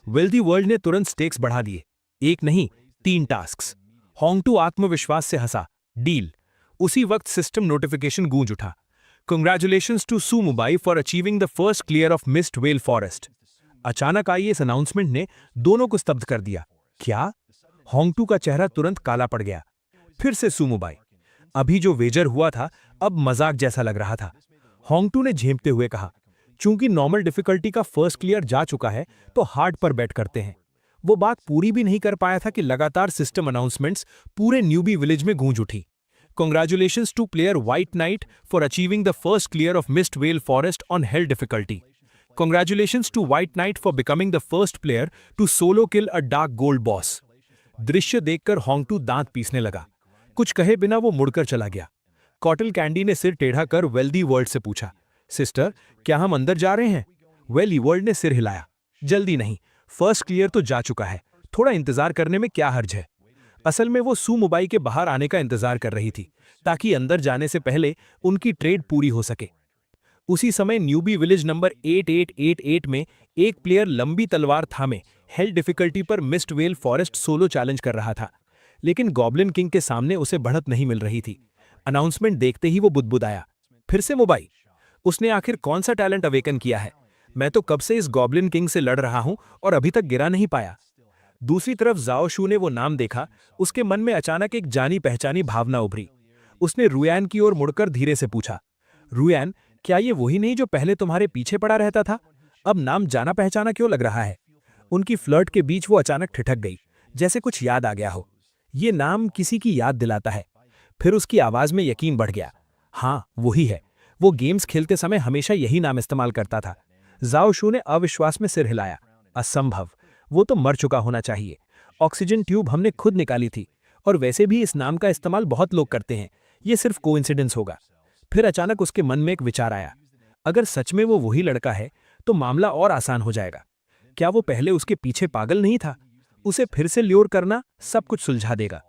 वेल्दी वर्ल्ड ने तुरंत स्टेक्स बढ़ा दिए। 1 नहीं, 3 टास्क्स। होंगटू आत्मविश्वास से हंसा, डील। उसी वक्त सिस्टम नोटिफिकेशन गूंज उठा, कंग्रेचुलेशंस टू सुमुबाई for achieving the first clear of mist well forest. अचानक आई इस अनाउंसमेंट ने दोनों को स्तब्ध कर दिया। क्या? होंगटू का चेहरा तुरंत काला पड़ गया। फिर से सुमुबाई। अभी जो वेजर हुआ था अब मजाक जैसा लग रहा था। होंगटू ने झेंपते हुए कहा, चूंकि नॉर्मल डिफिकल्टी का फर्स्ट क्लियर जा चुका है तो हार्ड पर बैट करते हैं। वो बात पूरी भी नहीं कर पाया था कि लगातार सिस्टम अनाउंसमेंट्स पूरे न्यूबी विलेज में गूंज उठी। Congratulations to player White Knight for achieving the first clear of Mist Vale Forest on Hell difficulty. Congratulations to White Knight for becoming the first player to solo kill a Dark Gold boss. दृश्य देखकर होंगटू दांत पीसने लगा। कुछ कहे बिना वो मुड़कर चला गया। कॉटल कैंडी ने सिर टेढ़ा कर वेल्दी वर्ल्ड से पूछा, सिस्टर क्या हम अंदर जा रहे हैं? वेली वर्ल्ड ने सिर हिलाया, जल्दी नहीं, फर्स्ट क्लियर तो जा चुका है, थोड़ा इंतजार करने में क्या हर्ज है। असल में वो सुमुबाई के बाहर आने का इंतजार कर रही थी ताकि अंदर जाने से पहले उनकी ट्रेड पूरी हो सके। उसी समय न्यूबी विलेज नंबर 8888 में एक प्लेयर लंबी तलवार थामे हेल डिफिकल्टी पर mist well forest solo challenge कर रहा था, लेकिन गॉब्लिन किंग के सामने उसे बढ़त नहीं मिल रही थी। अनाउंसमेंट देखते ही वो बुदबुदाया, फिर से मुबाई? उसने आखिर कौन सा टैलेंट अवेकन किया है? मैं तो कब से इस गॉब्लिन किंग से लड़ रहा हूं और अभी तक गिरा नहीं पाया। दूसरी तरफ जाओ शू ने वो नाम देखा। उसके मन में अचानक एक जानी पहचानी भावना उभरी। उसने रुयान की ओर मुड़कर धीरे से पूछा, रुयान क्या ये वही नहीं जो पहले तुम्हारे पीछे पड़ा रहता था? अब नाम जाना पहचाना क्यों लग रहा है? उनकी फ्लर्ट के बीच वो अचानक ठिठक गई, जैसे कुछ याद आ गया हो। ये नाम किसी की याद दिलाता है। फिर उसकी आवाज में यकीन बढ़ गया, हाँ वही है, वो गेम्स खेलते समय हमेशा यही नाम इस्तेमाल करता था। जाओ शू ने अविश्वास में सिर हिलाया। असंभव, वो तो मर चुका होना चाहिए। ऑक्सीजन ट्यूब हमने खुद निकाली थी, और वैसे भी इस नाम का इस्तेमाल बहुत लोग करते हैं, ये सिर्फ कोइंसिडेंस होगा। फिर अचानक उसके मन में एक विचार आया, अगर सच में वो वही लड़का है तो मामला और आसान हो जाएगा। क्या वो पहले उसके पीछे पागल नहीं था? उसे फिर से ल्योर करना सब कुछ सुलझा देगा।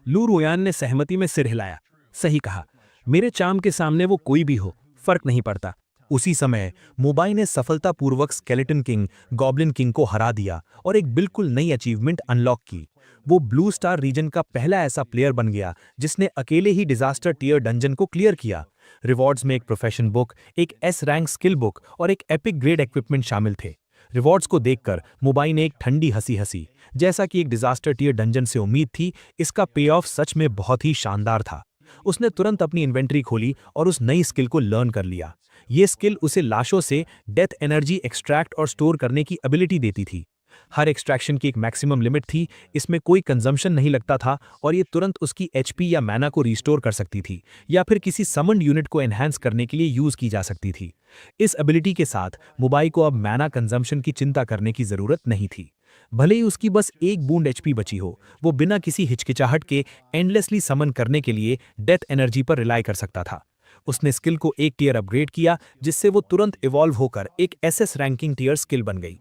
लू रुयान ने सहमति में सिर हिलाया। सही कहा, मेरे चाम के सामने वो कोई भी हो, फर्क नहीं पड़ता। उसी समय मोबाई ने सफलतापूर्वक स्केलेटन किंग गॉब्लिन किंग को हरा दिया और एक बिल्कुल नई अचीवमेंट अनलॉक की। वो ब्लू स्टार रीजन का पहला ऐसा प्लेयर बन गया जिसने अकेले ही डिजास्टर टियर डंजन को क्लियर किया। रिवॉर्ड्स में एक प्रोफेशन बुक, एक एस रैंक स्किल बुक और एक एपिक ग्रेड इक्विपमेंट शामिल थे। रिवॉर्ड्स को देखकर मोबाई ने एक ठंडी हंसी हंसी। जैसा कि एक डिजास्टर टियर डंजन से उम्मीद थी, इसका पे ऑफ सच में बहुत ही शानदार था। उसने तुरंत अपनी इन्वेंट्री खोली और उस नई स्किल को लर्न कर लिया। ये स्किल उसे लाशों से डेथ एनर्जी एक्सट्रैक्ट और स्टोर करने की एबिलिटी देती थी। हर एक्सट्रैक्शन की एक मैक्सिमम लिमिट थी, इसमें कोई कंजम्पशन नहीं लगता था और ये तुरंत उसकी एचपी या मैना को रिस्टोर कर सकती थी या फिर किसी समन्ड यूनिट को एनहांस करने के लिए यूज की जा सकती थी। इस एबिलिटी के साथ मोबाई को अब मैना कंजम्पशन की चिंता करने की जरूरत नहीं थी। भले ही उसकी बस एक बूंद एचपी बची हो, वो बिना किसी हिचकिचाहट के एंडलेसली समन करने के लिए डेथ एनर्जी पर रिलाई कर सकता था। उसने स्किल को एक टियर अपग्रेड किया, जिससे वो तुरंत इवॉल्व होकर एक एसएस रैंकिंग टियर स्किल बन गई।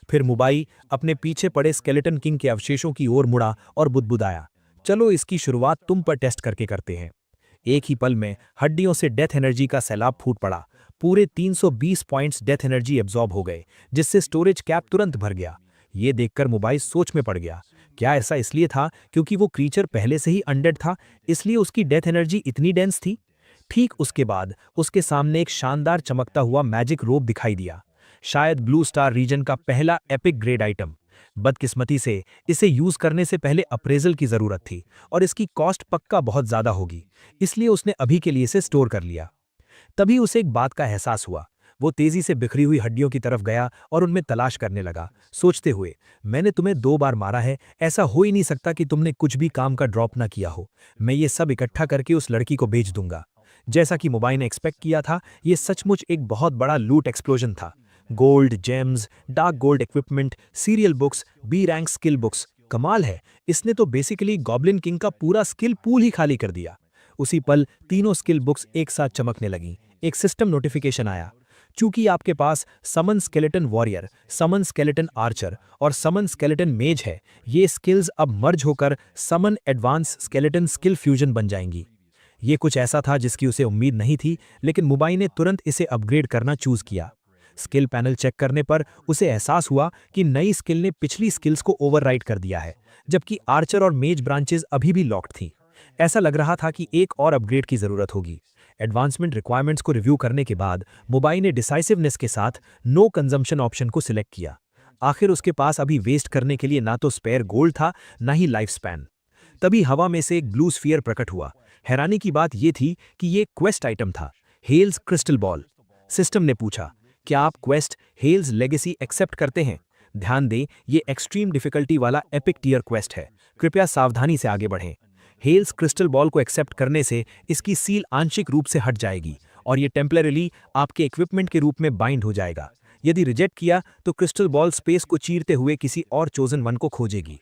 फिर मोबाई अपने पीछे पड़े स्केलेटन किंग के अवशेषों की ओर मुड़ा और बुदबुदाया, चलो इसकी शुरुआत तुम पर टेस्ट करके करते हैं। एक ही पल में हड्डियों से डेथ एनर्जी का सैलाब फूट पड़ा। पूरे 320 पॉइंट्स डेथ एनर्जी एब्जॉर्ब हो गए, जिससे स्टोरेज कैप तुरंत भर गया। ये देखकर मोबाइल सोच में पड़ गया। क्या ऐसा इसलिए था क्योंकि वो क्रीचर पहले से ही अनडेड था, इसलिए उसकी डेथ एनर्जी इतनी डेंस थी? ठीक उसके बाद उसके सामने एक शानदार चमकता हुआ मैजिक रोब दिखाई दिया, शायद ब्लू स्टार रीजन का पहला एपिक ग्रेड आइटम। बदकिस्मती से इसे यूज करने से पहले अप्रेजल की जरूरत थी और इसकी कॉस्ट पक्का बहुत ज्यादा होगी, इसलिए उसने अभी के लिए इसे स्टोर कर लिया। तभी उसे एक बात का एहसास हुआ। वो तेजी से बिखरी हुई हड्डियों की तरफ गया और उनमें तलाश करने लगा, सोचते हुए, मैंने तुम्हें 2 बार मारा है, ऐसा हो ही नहीं सकता कि तुमने कुछ भी काम का ड्रॉप ना किया हो। मैं ये सब इकट्ठा करके उस लड़की को बेच दूंगा। जैसा कि मोबाइल ने एक्सपेक्ट किया था, ये सचमुच एक बहुत बड़ा लूट एक्सप्लोजन था। Gold, gems, dark gold equipment, serial books, B rank skill books. कमाल है, इसने तो बेसिकली गॉब्लिन किंग का पूरा स्किल पूल ही खाली कर दिया। उसी पल तीनों स्किल बुक्स एक साथ चमकने लगीं। एक सिस्टम नोटिफिकेशन आया, चूंकि आपके पास समन स्केलेटन वॉरियर, समन स्केलेटन आर्चर और समन स्केलेटन मेज है, ये स्किल्स अब मर्ज होकर समन एडवांस स्केलेटन स्किल फ्यूजन बन जाएंगी। ये कुछ ऐसा था जिसकी उसे उम्मीद नहीं थी, लेकिन मोबाइल ने तुरंत इसे अपग्रेड करना चूज किया। स्किल पैनल चेक करने पर उसे एहसास हुआ कि नई स्किल ने पिछली स्किल्स को ओवरराइड कर दिया है, जबकि आर्चर और मेज ब्रांचेस अभी भी लॉक्ड थीं। ऐसा लग रहा था कि एक और अपग्रेड की जरूरत होगी। एडवांसमेंट रिक्वायरमेंट्स को रिव्यू करने के बाद मोबाइल ने डिसाइसिवनेस के साथ नो कंजम्पशन ऑप्शन को सिलेक्ट किया। आखिर उसके पास अभी वेस्ट करने के लिए ना तो स्पेयर गोल्ड था, ना ही लाइफ स्पैन। तभी हवा में से एक ब्लू स्फीयर प्रकट हुआ। हैरानी की बात यह थी कि ये क्वेस्ट आइटम था, हेल्स क्रिस्टल बॉल। सिस्टम ने पूछा, क्या आप क्वेस्ट हेल्स लेगेसी एक्सेप्ट करते हैं? ध्यान दें, ये एक्सट्रीम डिफिकल्टी वाला एपिक टियर क्वेस्ट है, कृपया सावधानी से आगे बढ़ें। हेल्स क्रिस्टल बॉल को एक्सेप्ट करने से इसकी सील आंशिक रूप से हट जाएगी और ये टेम्परेरी आपके इक्विपमेंट के रूप में बाइंड हो जाएगा। यदि रिजेक्ट किया तो क्रिस्टल बॉल स्पेस को चीरते हुए किसी और चोजन वन को खोजेगी।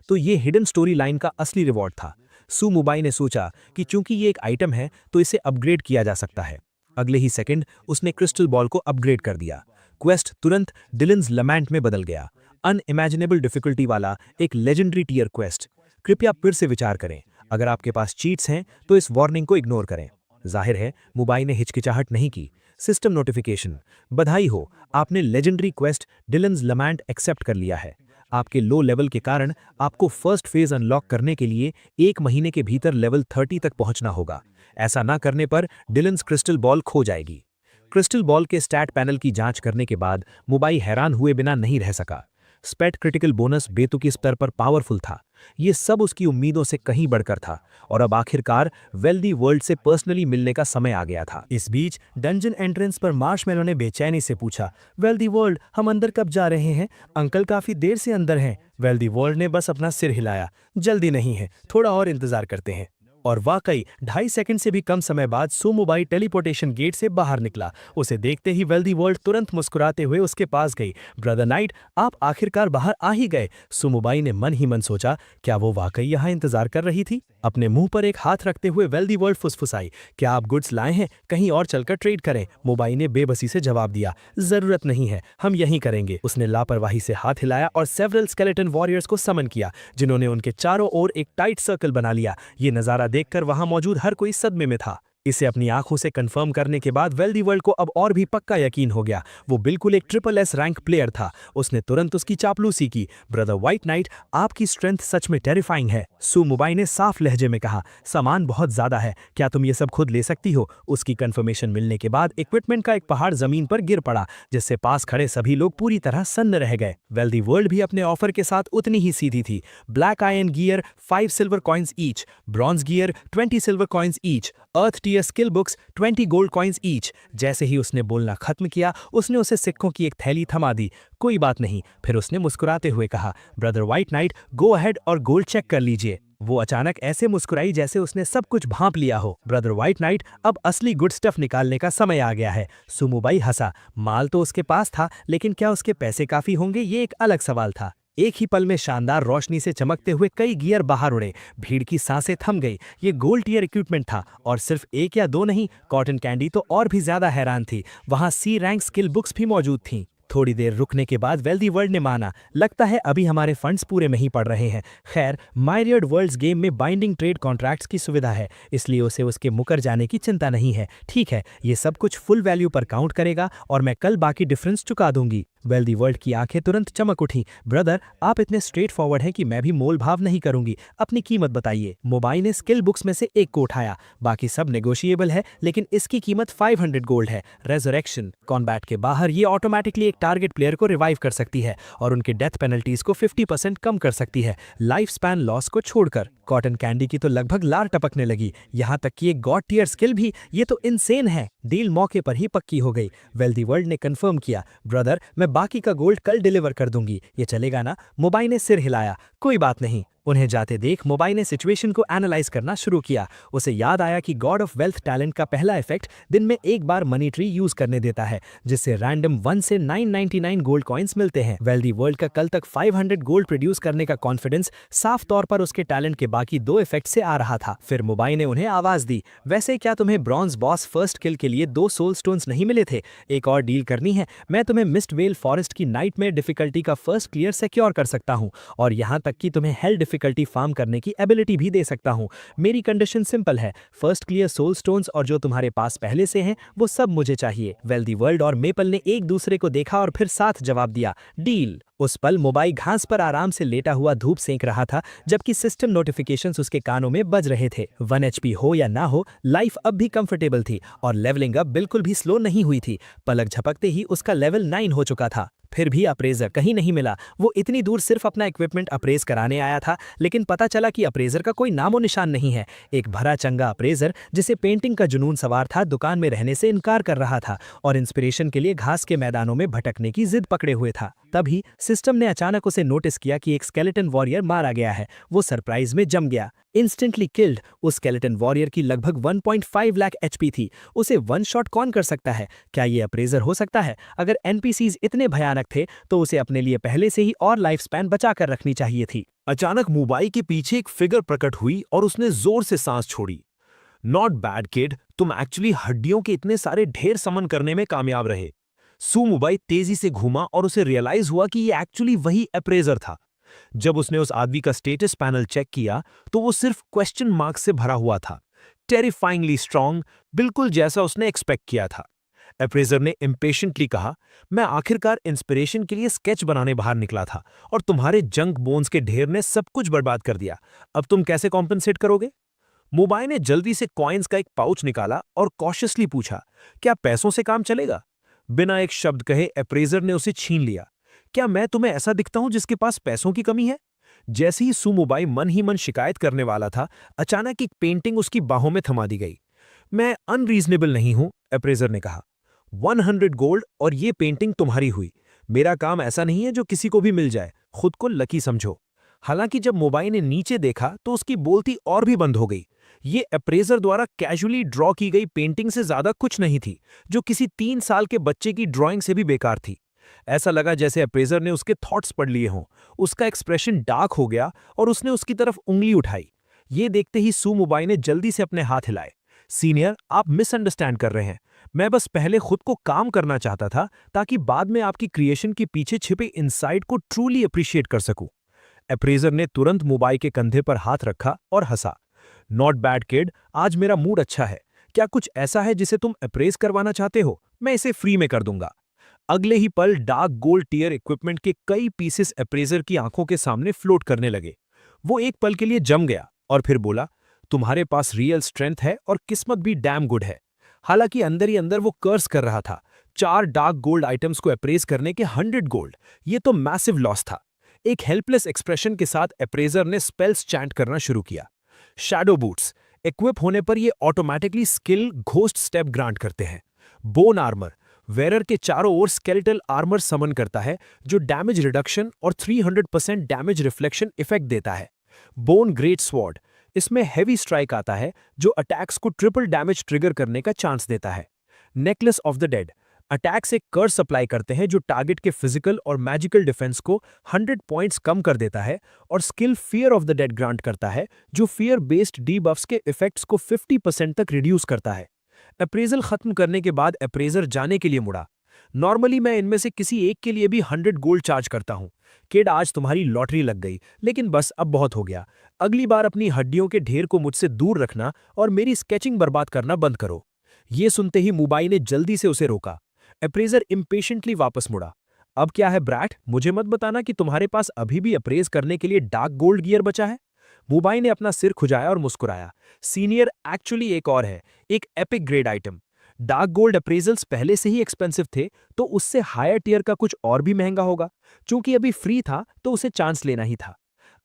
तो ये हिडन स्टोरी लाइन का असली रिवॉर्ड था। सू मोबाइल ने सोचा कि चूंकि ये एक आइटम है तो इसे अपग्रेड किया जा सकता है। अगले ही सेकंड उसने क्रिस्टल बॉल को अपग्रेड कर दिया। क्वेस्ट तुरंत डिलन्स लैमेंट में बदल गया, अनइमेजिनेबल डिफिकल्टी वाला एक लेजेंडरी टियर क्वेस्ट। कृपया फिर से विचार करें, अगर आपके पास चीट्स हैं तो इस वार्निंग को इग्नोर करें। जाहिर है मोबाइल ने हिचकिचाहट नहीं की। सिस्टम नोटिफिकेशन, बधाई हो, आपने legendary quest Dhillon's lament accept कर लिया है। आपके लो लेवल के कारण आपको फर्स्ट फेज अनलॉक करने के लिए 1 महीने के भीतर लेवल 30 तक पहुंचना होगा। ऐसा ना करने पर डिलन्स क्रिस्टल बॉल खो जाएगी। क्रिस्टल बॉल के स्टैट पैनल की जांच करने के बाद मोबाइल हैरान हुए बिना नहीं रह सका। स्पेट क्रिटिकल बोनस बेतुकी स्तर पर पावरफुल था। ये सब उसकी उम्मीदों से कहीं बढ़कर था और अब आखिरकार वेल्दी वर्ल्ड से पर्सनली मिलने का समय आ गया था। इस बीच डंजन एंट्रेंस पर मार्शमैलो ने बेचैनी से पूछा, वेल्दी वर्ल्ड, हम अंदर कब जा रहे हैं? अंकल काफी देर से अंदर हैं। वेल्दी वर्ल्ड ने बस अपना सिर हिलाया, जल्दी नहीं है, थोड़ा और इंतजार करते हैं। और वाकई 2.5 सेकंड से भी कम समय बाद सुमुबाई टेलीपोर्टेशन गेट से बाहर निकला। उसे देखते ही वेल्दी वर्ल्ड तुरंत मुस्कुराते हुए उसके पास गई। ब्रदर नाइट, आप आखिरकार बाहर आ ही गए। सुमुबाई ने मन ही मन सोचा, क्या वो वाकई यहाँ इंतजार कर रही थी? अपने मुंह पर एक हाथ रखते हुए वेल्दी वर्ल्ड फुसफुसाई, क्या आप गुड्स लाए हैं? कहीं और चलकर ट्रेड करें। मुबाई ने बेबसी से जवाब दिया, जरूरत नहीं है, हम यहीं करेंगे। उसने लापरवाही से हाथ हिलाया और सेवरल स्केलेटन वॉरियर्स को समन किया, जिन्होंने उनके चारों ओर एक टाइट सर्कल बना लिया। ये नजारा देखकर वहां मौजूद हर कोई सदमे में था। इसे अपनी आंखों से कंफर्म करने के बाद वेल्दी वर्ल्ड को अब और भी पक्का यकीन हो गया, वो बिल्कुल एक SSS रैंक प्लेयर था। उसने तुरंत उसकी चापलूसी की। ब्रदर व्हाइट नाइट, आपकी स्ट्रेंथ सच में टेरिफाइंग है। सुमुबाई ने साफ लहजे में कहा, सामान बहुत ज्यादा है, क्या तुम ये सब खुद ले सकती हो? उसकी कंफर्मेशन मिलने के बाद इक्विपमेंट का एक पहाड़ जमीन पर गिर पड़ा, जिससे पास खड़े सभी लोग पूरी तरह सन्न रह गए। वेल्दी वर्ल्ड भी अपने ऑफर के साथ उतनी ही सीधी थी। Black iron gear 5 silver coins each, bronze gear 20 silver coins each, earth tier skill books 20 gold coins each. जैसे ही उसने बोलना खत्म किया, उसने उसे सिक्कों की एक थैली थमा दी। कोई बात नहीं, फिर उसने मुस्कुराते हुए कहा, brother white night, go ahead और गोल्ड चेक कर लीजिए। वो अचानक ऐसे मुस्कुराई जैसे उसने सब कुछ भांप लिया हो। ब्रदर व्हाइट नाइट, अब असली गुड स्टफ निकालने का समय आ गया है। सुमुबाई हंसा, माल तो उसके पास था, लेकिन क्या उसके पैसे काफी होंगे, ये एक अलग सवाल था। एक ही पल में शानदार रोशनी से चमकते हुए कई गियर बाहर उड़े। भीड़ की सांसें थम गई। ये गोल्ड टियर इक्विपमेंट था, और सिर्फ एक या दो नहीं, कॉटन कैंडी तो और भी ज्यादा हैरान थी। वहां C रैंक स्किल बुक्स भी मौजूद थीं। थोड़ी देर रुकने के बाद वेल्दी वर्ल्ड ने माना, लगता है अभी हमारे फंड्स पूरे नहीं पड़ रहे हैं। खैर, मायरियर्ड वर्ल्ड्स गेम में बाइंडिंग ट्रेड कॉन्ट्रैक्ट्स की सुविधा है, इसलिए उसे उसके मुकर जाने की चिंता नहीं है। ठीक है, ये सब कुछ फुल वैल्यू पर काउंट करेगा और मैं कल बाकी डिफरेंस चुका दूंगी। वेल्दी वर्ल्ड की आंखें तुरंत चमक उठी। ब्रदर, आप इतने स्ट्रेट फॉरवर्ड हैं कि मैं भी मोल भाव नहीं करूंगी। अपनी कीमत बताइए। मोबाई ने स्किल बुक्स में से एक को उठाया। बाकी सब नेगोशिएबल है, लेकिन इसकी कीमत 500 गोल्ड है। रेजरेक्शन कॉम्बैट के बाहर ये ऑटोमेटिकली एक टारगेट प्लेयर को रिवाइव कर सकती है और उनके डेथ पेनल्टीज को 50% कम कर सकती है, लाइफ स्पैन लॉस को छोड़कर। कॉटन कैंडी की तो लगभग लार टपकने लगी। यहाँ तक कि एक गॉड टियर स्किल भी, ये तो इनसेन है। डील मौके पर ही पक्की हो गई। वेल्दी वर्ल्ड ने कंफर्म किया, ब्रदर, मैं बाकी का गोल्ड कल डिलीवर कर दूंगी, ये चलेगा ना? मोबाई ने सिर हिलाया, कोई बात नहीं। उन्हें जाते देख मोबाई ने सिचुएशन को एनालाइज करना शुरू किया। उसे याद आया कि गॉड ऑफ वेल्थ टैलेंट का पहला इफेक्ट दिन में एक बार मनी ट्री यूज करने देता है, जिससे रैंडम 1 से 999 गोल्ड कॉइन्स मिलते हैं। वेल्दी वर्ल्ड का कल तक 500 गोल्ड प्रोड्यूस करने का कॉन्फिडेंस साफ तौर पर उसके टैलेंट के बाकी 2 इफेक्ट से आ रहा था। फिर मोबाई ने उन्हें आवाज दी, वैसे क्या तुम्हें ब्रॉन्ज बॉस फर्स्ट किल के लिए 2 सोल स्टोन्स नहीं मिले थे? एक और डील करनी है, मैं तुम्हें मिस्ट वेल फॉरेस्ट की नाइटमेयर डिफिकल्टी का फर्स्ट क्लियर सिक्योर कर सकता हूं, और यहां तक कि तुम्हें हेल डिफिकल्टी फार्म करने की एबिलिटी भी दे सकता हूं। मेरी कंडीशन सिंपल है, फर्स्ट क्लियर सोल स्टोन्स और जो तुम्हारे पास पहले से हैं वो सब मुझे चाहिए। वेल्दी वर्ल्ड और मेपल ने एक दूसरे को देखा और फिर साथ जवाब दिया, डील। उस पल मोबाई घास पर आराम से लेटा हुआ धूप सेंक रहा था, जबकि सिस्टम नोटिफिकेशंस उसके कानों में बज रहे थे। 1 HP हो या ना हो, लाइफ अब भी कंफर्टेबल थी और लेवलिंग अप बिल्कुल भी स्लो नहीं हुई थी। पलक झपकते ही उसका लेवल 9 हो चुका था। फिर भी अप्रेजर कहीं नहीं मिला। वो इतनी दूर सिर्फ अपना इक्विपमेंट अप्रेज कराने आया था, लेकिन पता चला कि अप्रेजर का कोई नामो निशान नहीं है। एक भरा चंगा अप्रेजर जिसे पेंटिंग का जुनून सवार था, दुकान में रहने से इनकार कर रहा था और इंस्पिरेशन के लिए घास के मैदानों में भटकने की जिद पकड़े हुए था। तभी सिस्टम ने अचानक उसे नोटिस किया कि एक स्केलेटन वॉरियर मारा गया है। वो सरप्राइज में जम गया। Instantly killed. उस स्केलेटन वॉरियर की लगभग 1.5 लाख HP थी। उसे वन शॉट कौन कर सकता है? क्या ये अप्रेजर हो सकता है? अगर NPCs इतने भयानक थे तो उसे अपने लिए पहले से ही और लाइफ स्पैन बचा कर रखनी चाहिए थी। अचानक मोबाई के पीछे एक फिगर प्रकट हुई और उसने जोर से सांस छोड़ी। नॉट बैड किड, तुम एक्चुअली हड्डियों के इतने सारे ढेर समन करने में कामयाब रहे। सुमुबाई तेजी से घूमा और उसे रियलाइज हुआ कि ये एक्चुअली वही अप्रेजर था। जब उसने उस आदमी का स्टेटस पैनल चेक किया तो वो सिर्फ क्वेश्चन मार्क से भरा हुआ था। टेरिफाइंगली स्ट्रांग, बिल्कुल जैसा उसने एक्सपेक्ट किया था। अप्रेजर ने इम्पेशेंटली कहा, मैं आखिरकार इंस्पिरेशन के लिए स्केच बनाने बाहर निकला था और तुम्हारे जंक बोन्स के ढेर ने सब कुछ बर्बाद कर दिया। अब तुम कैसे कॉम्पेंसेट करोगे? मोबाई ने जल्दी से कॉइन्स का एक पाउच निकाला और कॉशियसली पूछा, क्या पैसों से काम चलेगा? बिना एक शब्द कहे अप्रेजर ने उसे छीन लिया। क्या मैं तुम्हें ऐसा दिखता हूं जिसके पास पैसों की कमी है? जैसे ही सुमुबाई मन ही मन शिकायत करने वाला था, अचानक एक पेंटिंग उसकी बाहों में थमा दी गई। मैं अनरीजनेबल नहीं हूं, अप्रेजर ने कहा। 100 गोल्ड और ये पेंटिंग तुम्हारी हुई। मेरा काम ऐसा नहीं है जो किसी को भी मिल जाए, खुद को लकी समझो। हालांकि जब मोबाई ने नीचे देखा तो उसकी बोलती और भी बंद हो गई। ये अप्रेजर द्वारा कैजुअली ड्रॉ की गई पेंटिंग से ज्यादा कुछ नहीं थी, जो किसी 3 साल के बच्चे की ड्राइंग से भी बेकार थी। ऐसा लगा जैसे अप्रेजर ने उसके थॉट्स पढ़ लिए हों। उसका एक्सप्रेशन डार्क हो गया और उसने उसकी तरफ उंगली उठाई। ये देखते ही सू मोबाई ने जल्दी से अपने हाथ हिलाए। सीनियर, आप मिसअंडरस्टैंड कर रहे हैं। मैं बस पहले खुद को काम करना चाहता था ताकि बाद में आपकी क्रिएशन के पीछे छिपे इनसाइट को ट्रूली अप्रिशिएट कर सकूं। अप्रेजर ने तुरंत मोबाई के कंधे पर हाथ रखा और हंसा। नॉट बैड किड, आज मेरा मूड अच्छा है। क्या कुछ ऐसा है जिसे तुम अप्रेज करवाना चाहते हो? मैं इसे फ्री में कर दूंगा। अगले ही पल डार्क गोल्ड टीयर इक्विपमेंट के कई पीसेस अप्रेजर की आंखों के सामने फ्लोट करने लगे। वो एक पल के लिए जम गया और फिर बोला, तुम्हारे पास रियल स्ट्रेंथ है और किस्मत भी डैम गुड है। हालांकि अंदर ही अंदर वो कर्स कर रहा था। 4 डार्क गोल्ड आइटम्स को अप्रेज करने के 100 गोल्ड, ये तो मैसिव लॉस था। एक हेल्पलेस एक्सप्रेशन के साथ अप्रेजर ने स्पेल्स चैंट करना शुरू किया। शैडो बूट्स इक्विप होने पर ये automatically skill ghost step grant करते हैं। बोन आर्मर वेरर के चारों ओर स्केलेटल आर्मर समन करता है, जो डैमेज रिडक्शन और 300% डैमेज रिफ्लेक्शन इफेक्ट देता है। बोन ग्रेट स्वॉर्ड, इसमें हेवी स्ट्राइक आता है जो अटैक्स को ट्रिपल डैमेज ट्रिगर करने का चांस देता है। Necklace of the dead attack से कर्स सप्लाई करते हैं जो टारगेट के फिजिकल और मैजिकल डिफेंस को 100 पॉइंट्स कम कर देता है, और skill fear of the dead grant करता है जो फियर बेस्ड डीबफ्स के इफेक्ट्स को 50% तक रिड्यूस करता है। अप्रेजल खत्म करने के बाद अप्रेजर जाने के लिए मुड़ा। नॉर्मली मैं इनमें से किसी एक के लिए भी 100 गोल्ड चार्ज करता हूं। किड, आज तुम्हारी लॉटरी लग गई, लेकिन बस अब बहुत हो गया। अगली बार अपनी हड्डियों के ढेर को मुझसे दूर रखना और मेरी स्केचिंग बर्बाद करना बंद करो। ये सुनते ही मोबाई ने जल्दी से उसे रोका। अप्रेजर इम्पेशेंटली वापस मुड़ा। अब क्या है ब्रैट, मुझे मत बताना कि तुम्हारे पास अभी भी अप्रेज करने के लिए डार्क गोल्ड गियर बचा है। मोबाई ने अपना सिर खुजाया और मुस्कुराया। सीनियर, एक्चुअली एक और है, एक epic grade item. Dark gold appraisals पहले से ही एक्सपेंसिव थे, तो उससे हायर टियर का कुछ और भी महंगा होगा। चूंकि अभी फ्री था तो उसे चांस लेना ही था।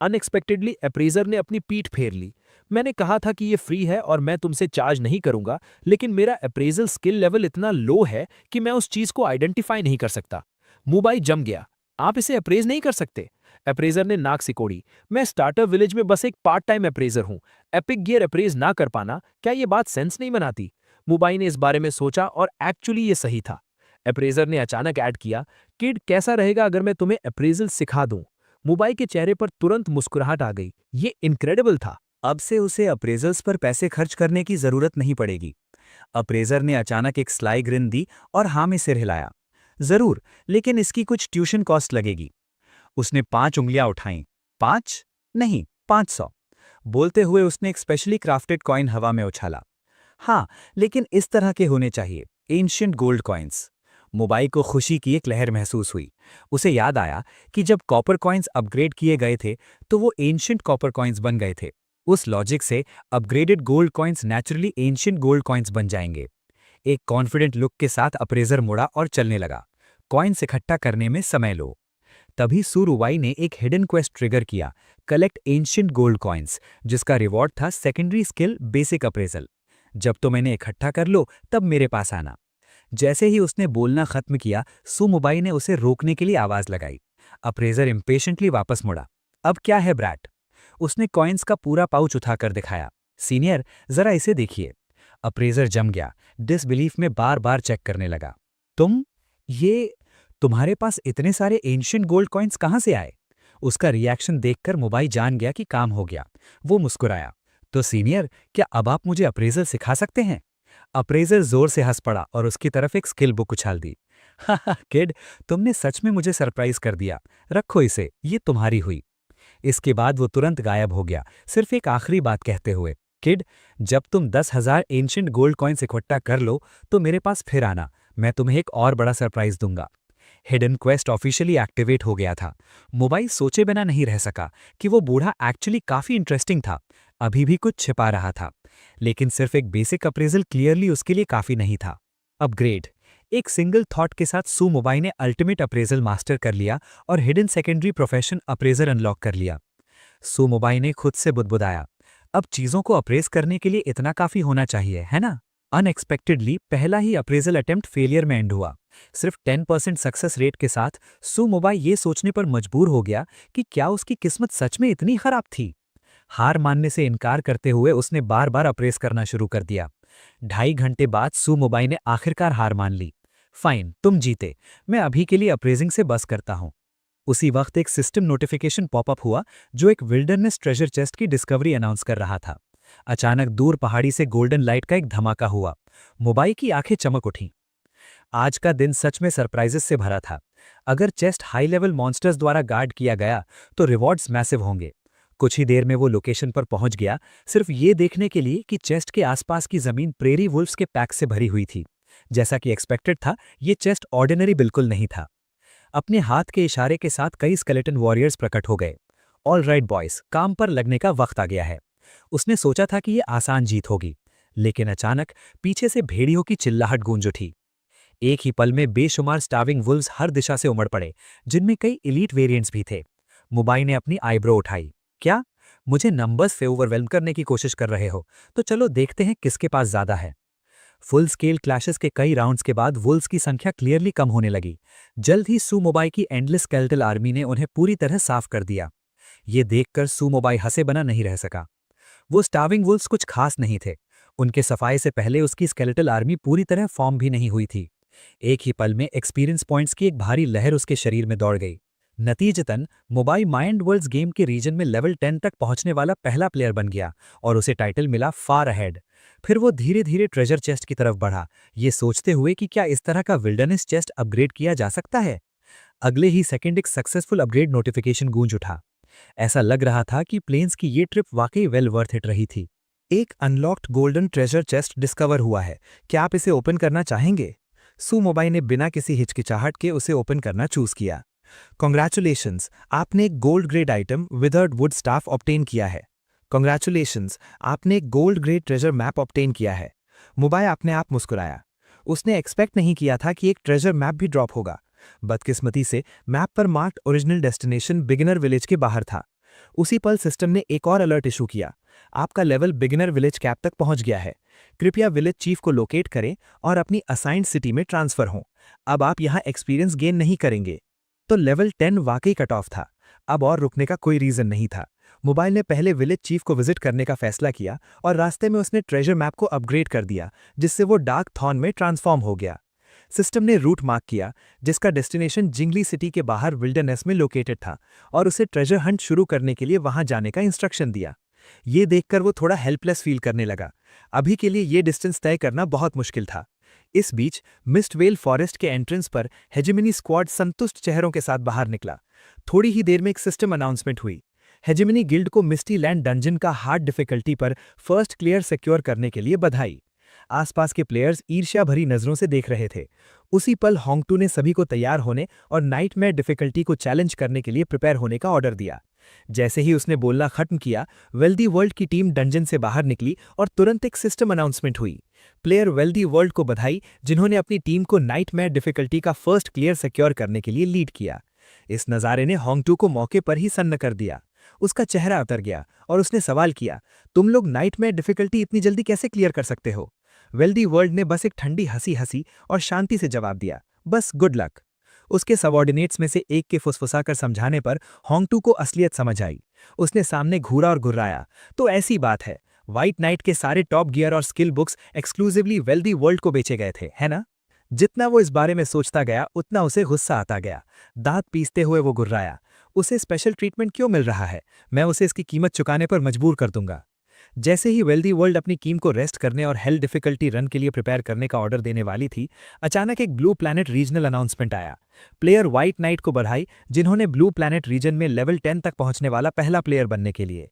अनएक्सपेक्टेडली अप्रेजर ने अपनी पीठ फेर ली। मैंने कहा था कि ये फ्री है और मैं तुमसे चार्ज नहीं करूंगा, लेकिन मेरा अप्रेजल स्किल लेवल इतना लो है कि मैं उस चीज को आइडेंटिफाई नहीं कर सकता। मोबाइल जम गया। आप इसे अप्रेज नहीं कर सकते। अप्रेजर ने नाक सिकोड़ी। मैं स्टार्टर विलेज में बस एक पार्ट टाइम अप्रेजर हूं। एपिक गियर अप्रेज ना कर पाना, क्या ये बात सेंस नहीं बनाती? मोबाइल ने इस बारे में सोचा और एक्चुअली ये सही था। अप्रेजर ने अचानक ऐड किया, किड, कैसा रहेगा अगर मैं तुम्हें अप्रेजल सिखा दूं? मोबाइल के चेहरे पर तुरंत मुस्कुराहट आ गई। ये इनक्रेडिबल था। अब से उसे अप्रेजल्स पर पैसे खर्च करने की जरूरत नहीं पड़ेगी। अप्रेजर ने अचानक एक स्लाई ग्रिन दी और हाँ में सिर हिलाया। जरूर, लेकिन इसकी कुछ ट्यूशन कॉस्ट लगेगी। उसने 5 उंगलियां उठाईं। 5? नहीं, 500। बोलते हुए उसने एक स्पेशली क्राफ्टेड कॉइन हवा में उछाला। हाँ, लेकिन इस तरह के होने चाहिए, एंशिएंट गोल्ड कॉइन्स। मोबाइल को खुशी की एक लहर महसूस हुई। उसे याद आया कि जब कॉपर कॉइन्स अपग्रेड किए गए थे तो वो एंशिएंट कॉपर कॉइन्स बन गए थे। उस लॉजिक से upgraded gold coins naturally ancient gold coins बन जाएंगे। एक कॉन्फिडेंट लुक के साथ अप्रेजर मुड़ा और चलने लगा। कॉइन्स इकट्ठा करने में समय लो। तभी सूरुवाई ने एक हिडन क्वेस्ट ट्रिगर किया, कलेक्ट एंशिएंट गोल्ड कॉइन्स, जिसका रिवॉर्ड था सेकेंडरी स्किल बेसिक अप्रेजल। जब तुम इन्हें इकट्ठा कर लो तब मेरे पास आना। जैसे ही उसने बोलना खत्म किया, सुमुबाई ने उसे रोकने के लिए आवाज लगाई। अप्रेजर इम्पेशेंटली वापस मुड़ा। अब क्या है ब्रैट? उसने कॉइन्स का पूरा पाउच उठाकर दिखाया। सीनियर, जरा इसे देखिए। अप्रेजर जम गया। डिसबिलीफ में बार बार चेक करने लगा। तुम्हारे पास इतने एंशिएंट एंशिएंट गोल्ड कॉइन्स कहां से आए? उसका रिएक्शन देखकर मोबाइल जान गया कि काम हो गया। वो मुस्कुराया। तो सीनियर, क्या अब आप मुझे अप्रेजल सिखा सकते हैं? अप्रेजर जोर से हंस पड़ा और उसकी तरफ एक स्किल बुक उछाल दी। हा किड, तुमने सच में मुझे सरप्राइज कर दिया। रखो इसे, ये तुम्हारी हुई। इसके बाद वो तुरंत गायब हो गया, सिर्फ एक आखिरी बात कहते हुए, किड, जब तुम 10,000 एंशिएंट गोल्ड कॉइन्स इकट्ठा कर लो तो मेरे पास फिर आना, मैं तुम्हें एक और बड़ा सरप्राइज दूंगा। हिडन क्वेस्ट ऑफिशियली एक्टिवेट हो गया था। मोबाइल सोचे बिना नहीं रह सका कि वो बूढ़ा एक्चुअली काफी इंटरेस्टिंग था, अभी भी कुछ छिपा रहा था। लेकिन सिर्फ एक बेसिक अप्रेजल क्लियरली उसके लिए काफी नहीं था। अपग्रेड। एक सिंगल थॉट के साथ सू मोबाइल ने अल्टीमेट अप्रेजल मास्टर कर लिया और hidden secondary profession appraisal unlock कर लिया। सू मोबाइल ने खुद से बुदबुदाया, अब चीजों को अप्रेज करने के लिए इतना काफी होना चाहिए, है ना? अनएक्सपेक्टेडली पहला ही अप्रेजल अटेम्प्ट फेलियर में एंड हुआ। सिर्फ 10% सक्सेस रेट के साथ सू मोबाइल ये सोचने पर मजबूर हो गया कि क्या उसकी किस्मत सच में इतनी खराब थी। हार मानने से इनकार करते हुए उसने बार बार अप्रेस करना शुरू कर दिया। 2.5 घंटे बाद सू मोबाई ने आखिरकार हार मान ली। फाइन, तुम जीते, मैं अभी के लिए अप्रेजिंग से बस करता हूं। उसी वक्त एक सिस्टम नोटिफिकेशन पॉपअप हुआ जो एक विल्डरनेस ट्रेजर चेस्ट की डिस्कवरी अनाउंस कर रहा था। अचानक दूर पहाड़ी से गोल्डन लाइट का एक धमाका हुआ। मोबाई की आंखें चमक उठीं। आज का दिन सच में सरप्राइजेस से भरा था। अगर चेस्ट हाई लेवल मॉन्स्टर्स द्वारा गार्ड किया गया तो रिवॉर्ड्स मैसिव होंगे। कुछ ही देर में वो लोकेशन पर पहुंच गया, सिर्फ ये देखने के लिए कि चेस्ट के आसपास की जमीन प्रेरी वुल्फ्स के पैक से भरी हुई थी। जैसा कि एक्सपेक्टेड था, ये चेस्ट ऑर्डिनरी बिल्कुल नहीं था। अपने हाथ के इशारे के साथ कई स्केलेटन वॉरियर्स प्रकट हो गए। ऑल राइट बॉयज, काम पर लगने का वक्त आ गया है। उसने सोचा था कि ये आसान जीत होगी, लेकिन अचानक पीछे से भेड़ियों की चिल्लाहट गूंज उठी। एक ही पल में बेशुमार स्टार्विंग वुल्व्स हर दिशा से उमड़ पड़े, जिनमें कई एलीट वेरिएंट्स भी थे। मोबाई ने अपनी आईब्रो उठाई। क्या मुझे नंबर्स से ओवरवेल्म करने की कोशिश कर रहे हो? तो चलो देखते हैं किसके पास ज्यादा है। फुल स्केल क्लैशेस के कई राउंड्स के बाद वुल्व्स की संख्या क्लियरली कम होने लगी। जल्द ही सू मोबाई की एंडलेस स्केलेटल आर्मी ने उन्हें पूरी तरह साफ कर दिया। ये देखकर सू मोबाई हंसे बना नहीं रह सका। वो स्टार्विंग वुल्व्स कुछ खास नहीं थे। उनके सफाई से पहले उसकी स्केलेटल आर्मी पूरी तरह फॉर्म भी नहीं हुई थी। एक ही पल में एक्सपीरियंस पॉइंट्स की एक भारी लहर उसके शरीर में दौड़ गई। नतीजतन मोबाई माइंड वर्ल्ड्स गेम के रीजन में लेवल 10 तक पहुंचने वाला पहला प्लेयर बन गया और उसे टाइटल मिला फार अहेड। फिर वो धीरे धीरे ट्रेजर चेस्ट की तरफ बढ़ा, ये सोचते हुए कि क्या इस तरह का विल्डरनेस चेस्ट अपग्रेड किया जा सकता है। अगले ही सेकंड एक सक्सेसफुल अपग्रेड नोटिफिकेशन गूंज उठा। ऐसा लग रहा था कि प्लेन्स की ये ट्रिप वाकई वेल वर्थ इट रही थी। एक unlocked golden treasure chest discover हुआ है, क्या आप इसे ओपन करना चाहेंगे? सू मोबाई ने बिना किसी हिचकिचाहट के उसे ओपन करना चूज किया। कॉन्ग्रेचुलेशंस, आपने एक gold grade item withered would staff obtain किया है। कॉन्ग्रेचुलेशंस, आपने एक gold grade treasure map obtain किया है। मोबाई अपने आप मुस्कुराया। उसने एक्सपेक्ट नहीं किया था कि एक ट्रेजर मैप भी ड्रॉप होगा। बदकिस्मती से मैप पर marked original destination beginner village के बाहर था। उसी पल सिस्टम ने एक और अलर्ट इशू किया। आपका लेवल बिगिनर विलेज कैप तक पहुंच गया है। कृपया विलेज चीफ को लोकेट करें और अपनी असाइंड सिटी में ट्रांसफर हों। अब आप यहां एक्सपीरियंस गेन नहीं करेंगे। तो लेवल 10 वाकई कट ऑफ था। अब और रुकने का कोई रीजन नहीं था। मोबाइल ने पहले विलेज चीफ को विजिट करने का फैसला किया और रास्ते में उसने ट्रेजर मैप को अपग्रेड कर दिया, जिससे वो डार्क थॉर्न में ट्रांसफॉर्म हो गया। सिस्टम ने रूट मार्क किया, जिसका डेस्टिनेशन जिंगली सिटी के बाहर विल्डरनेस में लोकेटेड था, और उसे ट्रेजर हंट शुरू करने के लिए वहां जाने का इंस्ट्रक्शन दिया। ये देखकर वो थोड़ा हेल्पलेस फील करने लगा। अभी के लिए ये डिस्टेंस तय करना बहुत मुश्किल था। इस बीच मिस्टवेल फॉरेस्ट के एंट्रेंस पर हेजेमिनी स्क्वाड संतुष्ट चेहरों के साथ बाहर निकला। थोड़ी ही देर में एक सिस्टम अनाउंसमेंट हुई। हेजेमिनी गिल्ड को मिस्टी लैंड डंजन का हार्ड डिफिकल्टी पर फर्स्ट क्लियर सिक्योर करने के लिए बधाई। आसपास के प्लेयर्स ईर्ष्या भरी नजरों से देख रहे थे। उसी पल होंगटू ने सभी को तैयार होने और नाइटमेयर डिफिकल्टी को चैलेंज करने के लिए प्रिपेयर होने का ऑर्डर दिया। जैसे ही उसने बोलना खत्म किया, वेल्दी वर्ल्ड की टीम डंजन से बाहर निकली और तुरंत एक सिस्टम अनाउंसमेंट हुई। प्लेयर वेल्दी वर्ल्ड को बधाई, जिन्होंने अपनी टीम को नाइटमेयर डिफिकल्टी का फर्स्ट क्लियर सिक्योर करने के लिए लीड किया। इस नज़ारे ने होंगटू को मौके पर ही सन्न कर दिया। उसका चेहरा उतर गया और उसने सवाल किया, तुम लोग नाइटमेयर डिफिकल्टी इतनी जल्दी कैसे क्लियर कर सकते हो? वेल्दी वर्ल्ड ने बस एक ठंडी हंसी हंसी और शांति से जवाब दिया, बस गुड लक। उसके सबॉर्डिनेट्स में से एक के फुसफुसाकर समझाने पर होंगटू को असलियत समझ आई। उसने सामने घूरा और गुर्राया, तो ऐसी बात है, व्हाइट नाइट के सारे टॉप गियर और skill books exclusively wealthy world को बेचे गए थे, है ना? जितना वो इस बारे में सोचता गया, उतना उसे गुस्सा आता गया। दांत पीसते हुए वो गुर्राया, उसे स्पेशल ट्रीटमेंट क्यों मिल रहा है? मैं उसे इसकी कीमत चुकाने पर मजबूर कर दूंगा। जैसे ही वेल्दी वर्ल्ड अपनी टीम को रेस्ट करने और हेल डिफिकल्टी रन के लिए प्रिपेयर करने का ऑर्डर देने वाली थी, अचानक एक ब्लू प्लैनेट रीजनल अनाउंसमेंट आया। प्लेयर व्हाइट नाइट को बधाई, जिन्होंने ब्लू प्लैनेट रीजन में लेवल 10 तक पहुंचने वाला पहला प्लेयर बनने के लिए।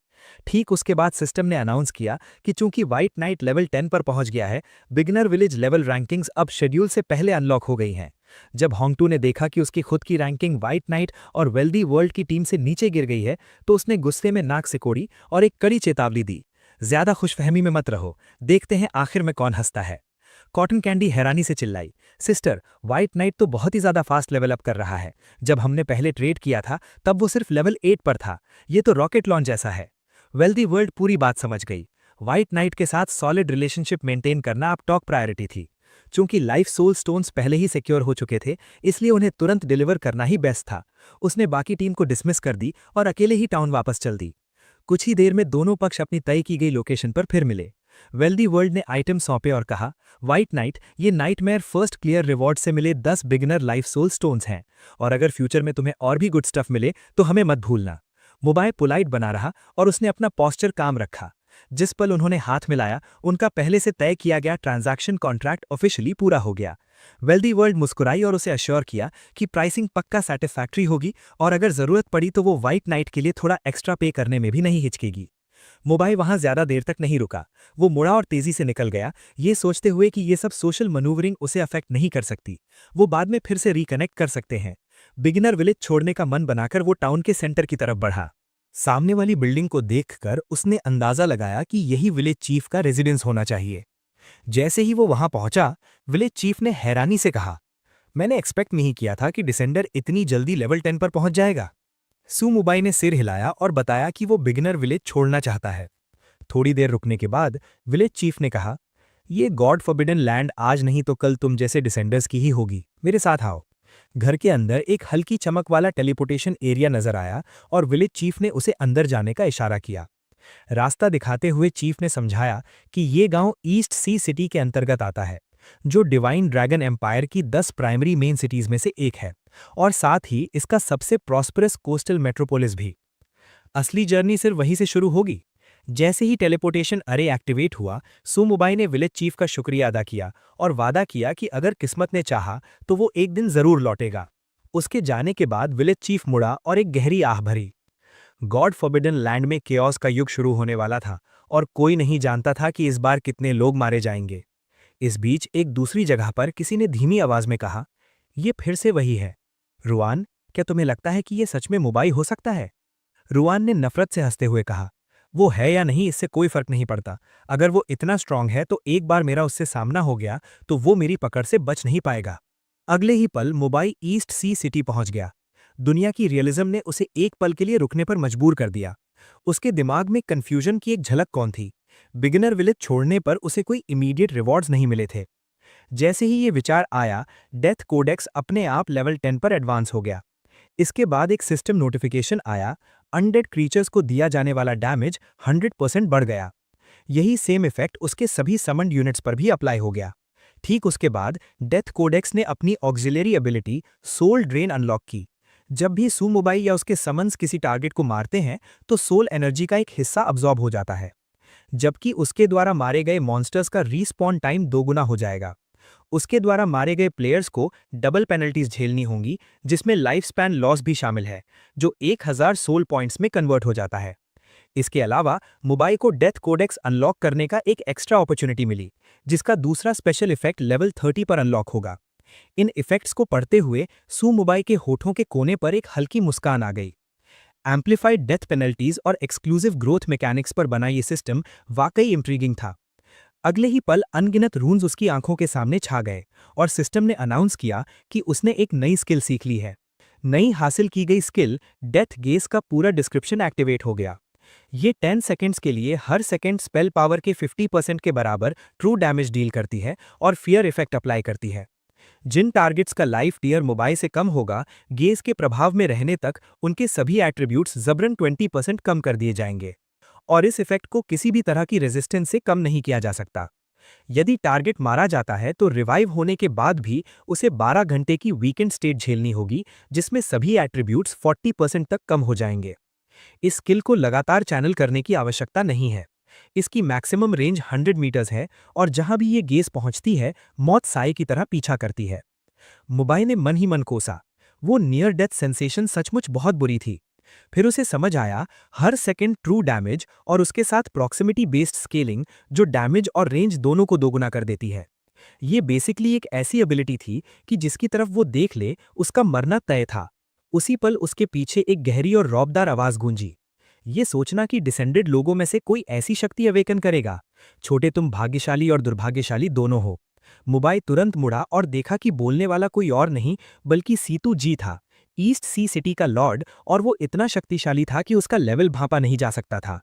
ठीक उसके बाद सिस्टम ने अनाउंस किया कि चूंकि व्हाइट नाइट लेवल 10 पर पहुंच गया है, बिगिनर विलेज लेवल रैंकिंग्स अब शेड्यूल से पहले अनलॉक हो गई हैं। जब होंगटू ने देखा कि उसकी खुद की रैंकिंग व्हाइट नाइट और वेल्दी वर्ल्ड की टीम से नीचे गिर गई है, तो उसने गुस्से में नाक सिकोड़ी और एक कड़ी चेतावनी दी, ज्यादा खुशफहमी में मत रहो, देखते हैं आखिर में कौन हंसता है। कॉटन कैंडी हैरानी से चिल्लाई, सिस्टर, व्हाइट नाइट तो बहुत ही ज्यादा फास्ट लेवल अप कर रहा है। जब हमने पहले ट्रेड किया था तब वो सिर्फ लेवल 8 पर था, ये तो रॉकेट लॉन्च जैसा है। वेल्दी वर्ल्ड पूरी बात समझ गई। व्हाइट नाइट के साथ सॉलिड रिलेशनशिप मेंटेन करना अब टॉप प्रायोरिटी थी। चूंकि लाइफ सोल स्टोन्स पहले ही सिक्योर हो चुके थे, इसलिए उन्हें तुरंत डिलीवर करना ही बेस्ट था। उसने बाकी टीम को डिसमिस कर दी और अकेले ही टाउन वापस चल दी। कुछ ही देर में दोनों पक्ष अपनी तय की गई लोकेशन पर फिर मिले। वेल्दी वर्ल्ड ने आइटम सौंपे और कहा, व्हाइट नाइट, ये नाइटमेयर फर्स्ट क्लियर रिवॉर्ड से मिले 10 बिगिनर लाइफ सोल स्टोन्स हैं, और अगर फ्यूचर में तुम्हें और भी गुड स्टफ मिले तो हमें मत भूलना। मोबाइल पोलाइट बना रहा और उसने अपना पॉस्चर काम रखा। जिस पल उन्होंने हाथ मिलाया, उनका पहले से तय किया गया ट्रांजैक्शन कॉन्ट्रैक्ट ऑफिशियली पूरा हो गया। वेल्दी वर्ल्ड मुस्कुराई और उसे अश्योर किया कि प्राइसिंग पक्का सैटिस्फैक्ट्री होगी और अगर जरूरत पड़ी तो वो व्हाइट नाइट के लिए थोड़ा एक्स्ट्रा पे करने में भी नहीं हिचकेगी। मोबाइल वहां ज्यादा देर तक नहीं रुका। वो मुड़ा और तेजी से निकल गया, ये सोचते हुए कि ये सब सोशल मनूवरिंग उसे अफेक्ट नहीं कर सकती, वो बाद में फिर से रिकनेक्ट कर सकते हैं। बिगिनर विलेज छोड़ने का मन बनाकर वो टाउन के सेंटर की तरफ बढ़ा। सामने वाली बिल्डिंग को देखकर उसने अंदाजा लगाया कि यही विलेज चीफ का रेजिडेंस होना चाहिए। जैसे ही वो वहां पहुंचा, विलेज चीफ ने हैरानी से कहा, मैंने एक्सपेक्ट नहीं किया था कि डिसेंडर इतनी जल्दी लेवल 10 पर पहुंच जाएगा। सुमुबाई ने सिर हिलाया और बताया कि वो बिगिनर विलेज छोड़ना चाहता है। थोड़ी देर रुकने के बाद विलेज चीफ ने कहा, ये गॉड फॉरबिडन लैंड आज नहीं तो कल तुम जैसे डिसेंडर्स की ही होगी, मेरे साथ आओ। घर के अंदर एक हल्की चमक वाला टेलीपोर्टेशन एरिया नजर आया और विलेज चीफ ने उसे अंदर जाने का इशारा किया। रास्ता दिखाते हुए चीफ ने समझाया कि ये गांव ईस्ट सी सिटी के अंतर्गत आता है, जो डिवाइन ड्रैगन एम्पायर की 10 प्राइमरी मेन सिटीज में से एक है, और साथ ही इसका सबसे प्रॉस्परस कोस्टल मेट्रोपोलिस भी। असली जर्नी सिर्फ वहीं से शुरू होगी। जैसे ही टेलीपोर्टेशन अरे एक्टिवेट हुआ, सुमुबाई ने विलेज चीफ का शुक्रिया अदा किया और वादा किया कि अगर किस्मत ने चाहा तो वो एक दिन जरूर लौटेगा। उसके जाने के बाद विलेज चीफ मुड़ा और एक गहरी आह भरी। गॉड फॉरबिडन लैंड में केओस का युग शुरू होने वाला था और कोई नहीं जानता था कि इस बार कितने लोग मारे जाएंगे। इस बीच एक दूसरी जगह पर किसी ने धीमी आवाज में कहा, यह फिर से वही है। रुआन, क्या तुम्हें लगता है कि यह सच में मोबाई हो सकता है? रुआन ने नफरत से हंसते हुए कहा, वो है या नहीं इससे कोई फर्क नहीं पड़ता। अगर वो इतना स्ट्रांग है तो एक बार मेरा उससे सामना हो गया तो वो मेरी पकड़ से बच नहीं पाएगा। अगले ही पल मोबाई ईस्ट सी सिटी पहुंच गया। दुनिया की रियलिज्म ने उसे एक पल के लिए रुकने पर मजबूर कर दिया। उसके दिमाग में कंफ्यूजन की एक झलक कौन थी? बिगिनर विलेज छोड़ने पर उसे कोई इमीडिएट रिवॉर्ड्स नहीं मिले थे। जैसे ही ये विचार आया, डेथ कोडेक्स अपने आप लेवल 10 पर एडवांस हो गया। इसके बाद एक सिस्टम नोटिफिकेशन आया, अनडेड क्रीचर्स को दिया जाने वाला डैमेज 100% बढ़ गया। यही सेम इफेक्ट उसके सभी समन्ड यूनिट्स पर भी अप्लाई हो गया। ठीक उसके बाद डेथ कोडेक्स ने अपनी auxiliary ability soul drain unlock की। जब भी सुमुबाई या उसके समन्स किसी टारगेट को मारते हैं तो सोल एनर्जी का एक हिस्सा अब्सॉर्ब हो जाता है, जबकि उसके द्वारा मारे गए मॉन्स्टर्स का रीस्पॉन टाइम 2 गुना हो जाएगा। उसके द्वारा मारे गए प्लेयर्स को डबल पेनल्टीज झेलनी होंगी, जिसमें लाइफ स्पैन लॉस भी शामिल है, जो 1000 सोल पॉइंट्स में कन्वर्ट हो जाता है। इसके अलावा मोबाई को डेथ कोडेक्स अनलॉक करने का एक एक्स्ट्रा अपॉर्चुनिटी मिली, जिसका दूसरा स्पेशल इफेक्ट लेवल 30 पर अनलॉक होगा। इन इफेक्ट्स को पढ़ते हुए सुमुबाई के होठों के कोने पर एक हल्की मुस्कान आ गई। एम्प्लीफाइड डेथ पेनल्टीज और एक्सक्लूसिव ग्रोथ मैकेनिक्स पर बना ये सिस्टम वाकई इंट्रीगिंग था। अगले ही पल अनगिनत रून्स उसकी आंखों के सामने छा गए और सिस्टम ने अनाउंस किया कि उसने एक नई स्किल सीख ली है। नई हासिल की गई स्किल डेथ गेस का पूरा डिस्क्रिप्शन एक्टिवेट हो गया। ये 10 सेकेंड्स के लिए हर सेकेंड स्पेल पावर के 50% के बराबर ट्रू डैमेज डील करती है और फियर इफेक्ट अप्लाई करती है। जिन टारगेट्स का लाइफ टियर मोबाइल से कम होगा, गेज के प्रभाव में रहने तक उनके सभी एट्रीब्यूट्स जबरन 20% कम कर दिए जाएंगे, और इस इफेक्ट को किसी भी तरह की रेजिस्टेंस से कम नहीं किया जा सकता। यदि टारगेट मारा जाता है तो रिवाइव होने के बाद भी उसे 12 घंटे की वीकेंड स्टेट झेलनी होगी, जिसमें सभी एट्रीब्यूट्स 40% तक कम हो जाएंगे। इस स्किल को लगातार चैनल करने की आवश्यकता नहीं है। इसकी मैक्सिमम रेंज 100 मीटर्स है और जहां भी ये गेज पहुंचती है, मौत साए की तरह पीछा करती है। मोबाई ने मन ही मन कोसा, वो नियर डेथ सेंसेशन सचमुच बहुत बुरी थी। फिर उसे समझ आया, हर सेकंड ट्रू डैमेज और उसके साथ प्रॉक्सिमिटी बेस्ड स्केलिंग जो डैमेज और रेंज दोनों को दोगुना कर देती है। ये बेसिकली एक ऐसी एबिलिटी थी कि जिसकी तरफ वो देख ले उसका मरना तय था। उसी पल उसके पीछे एक गहरी और रौबदार आवाज गूंजी। ये सोचना कि डिसेंडेड लोगों में से कोई ऐसी शक्ति अवेकन करेगा, छोटे तुम भाग्यशाली और दुर्भाग्यशाली दोनों हो। मोबाई तुरंत मुड़ा और देखा कि बोलने वाला कोई और नहीं बल्कि सीतू जी था, ईस्ट सी सिटी का लॉर्ड, और वो इतना शक्तिशाली था कि उसका लेवल भांपा नहीं जा सकता था।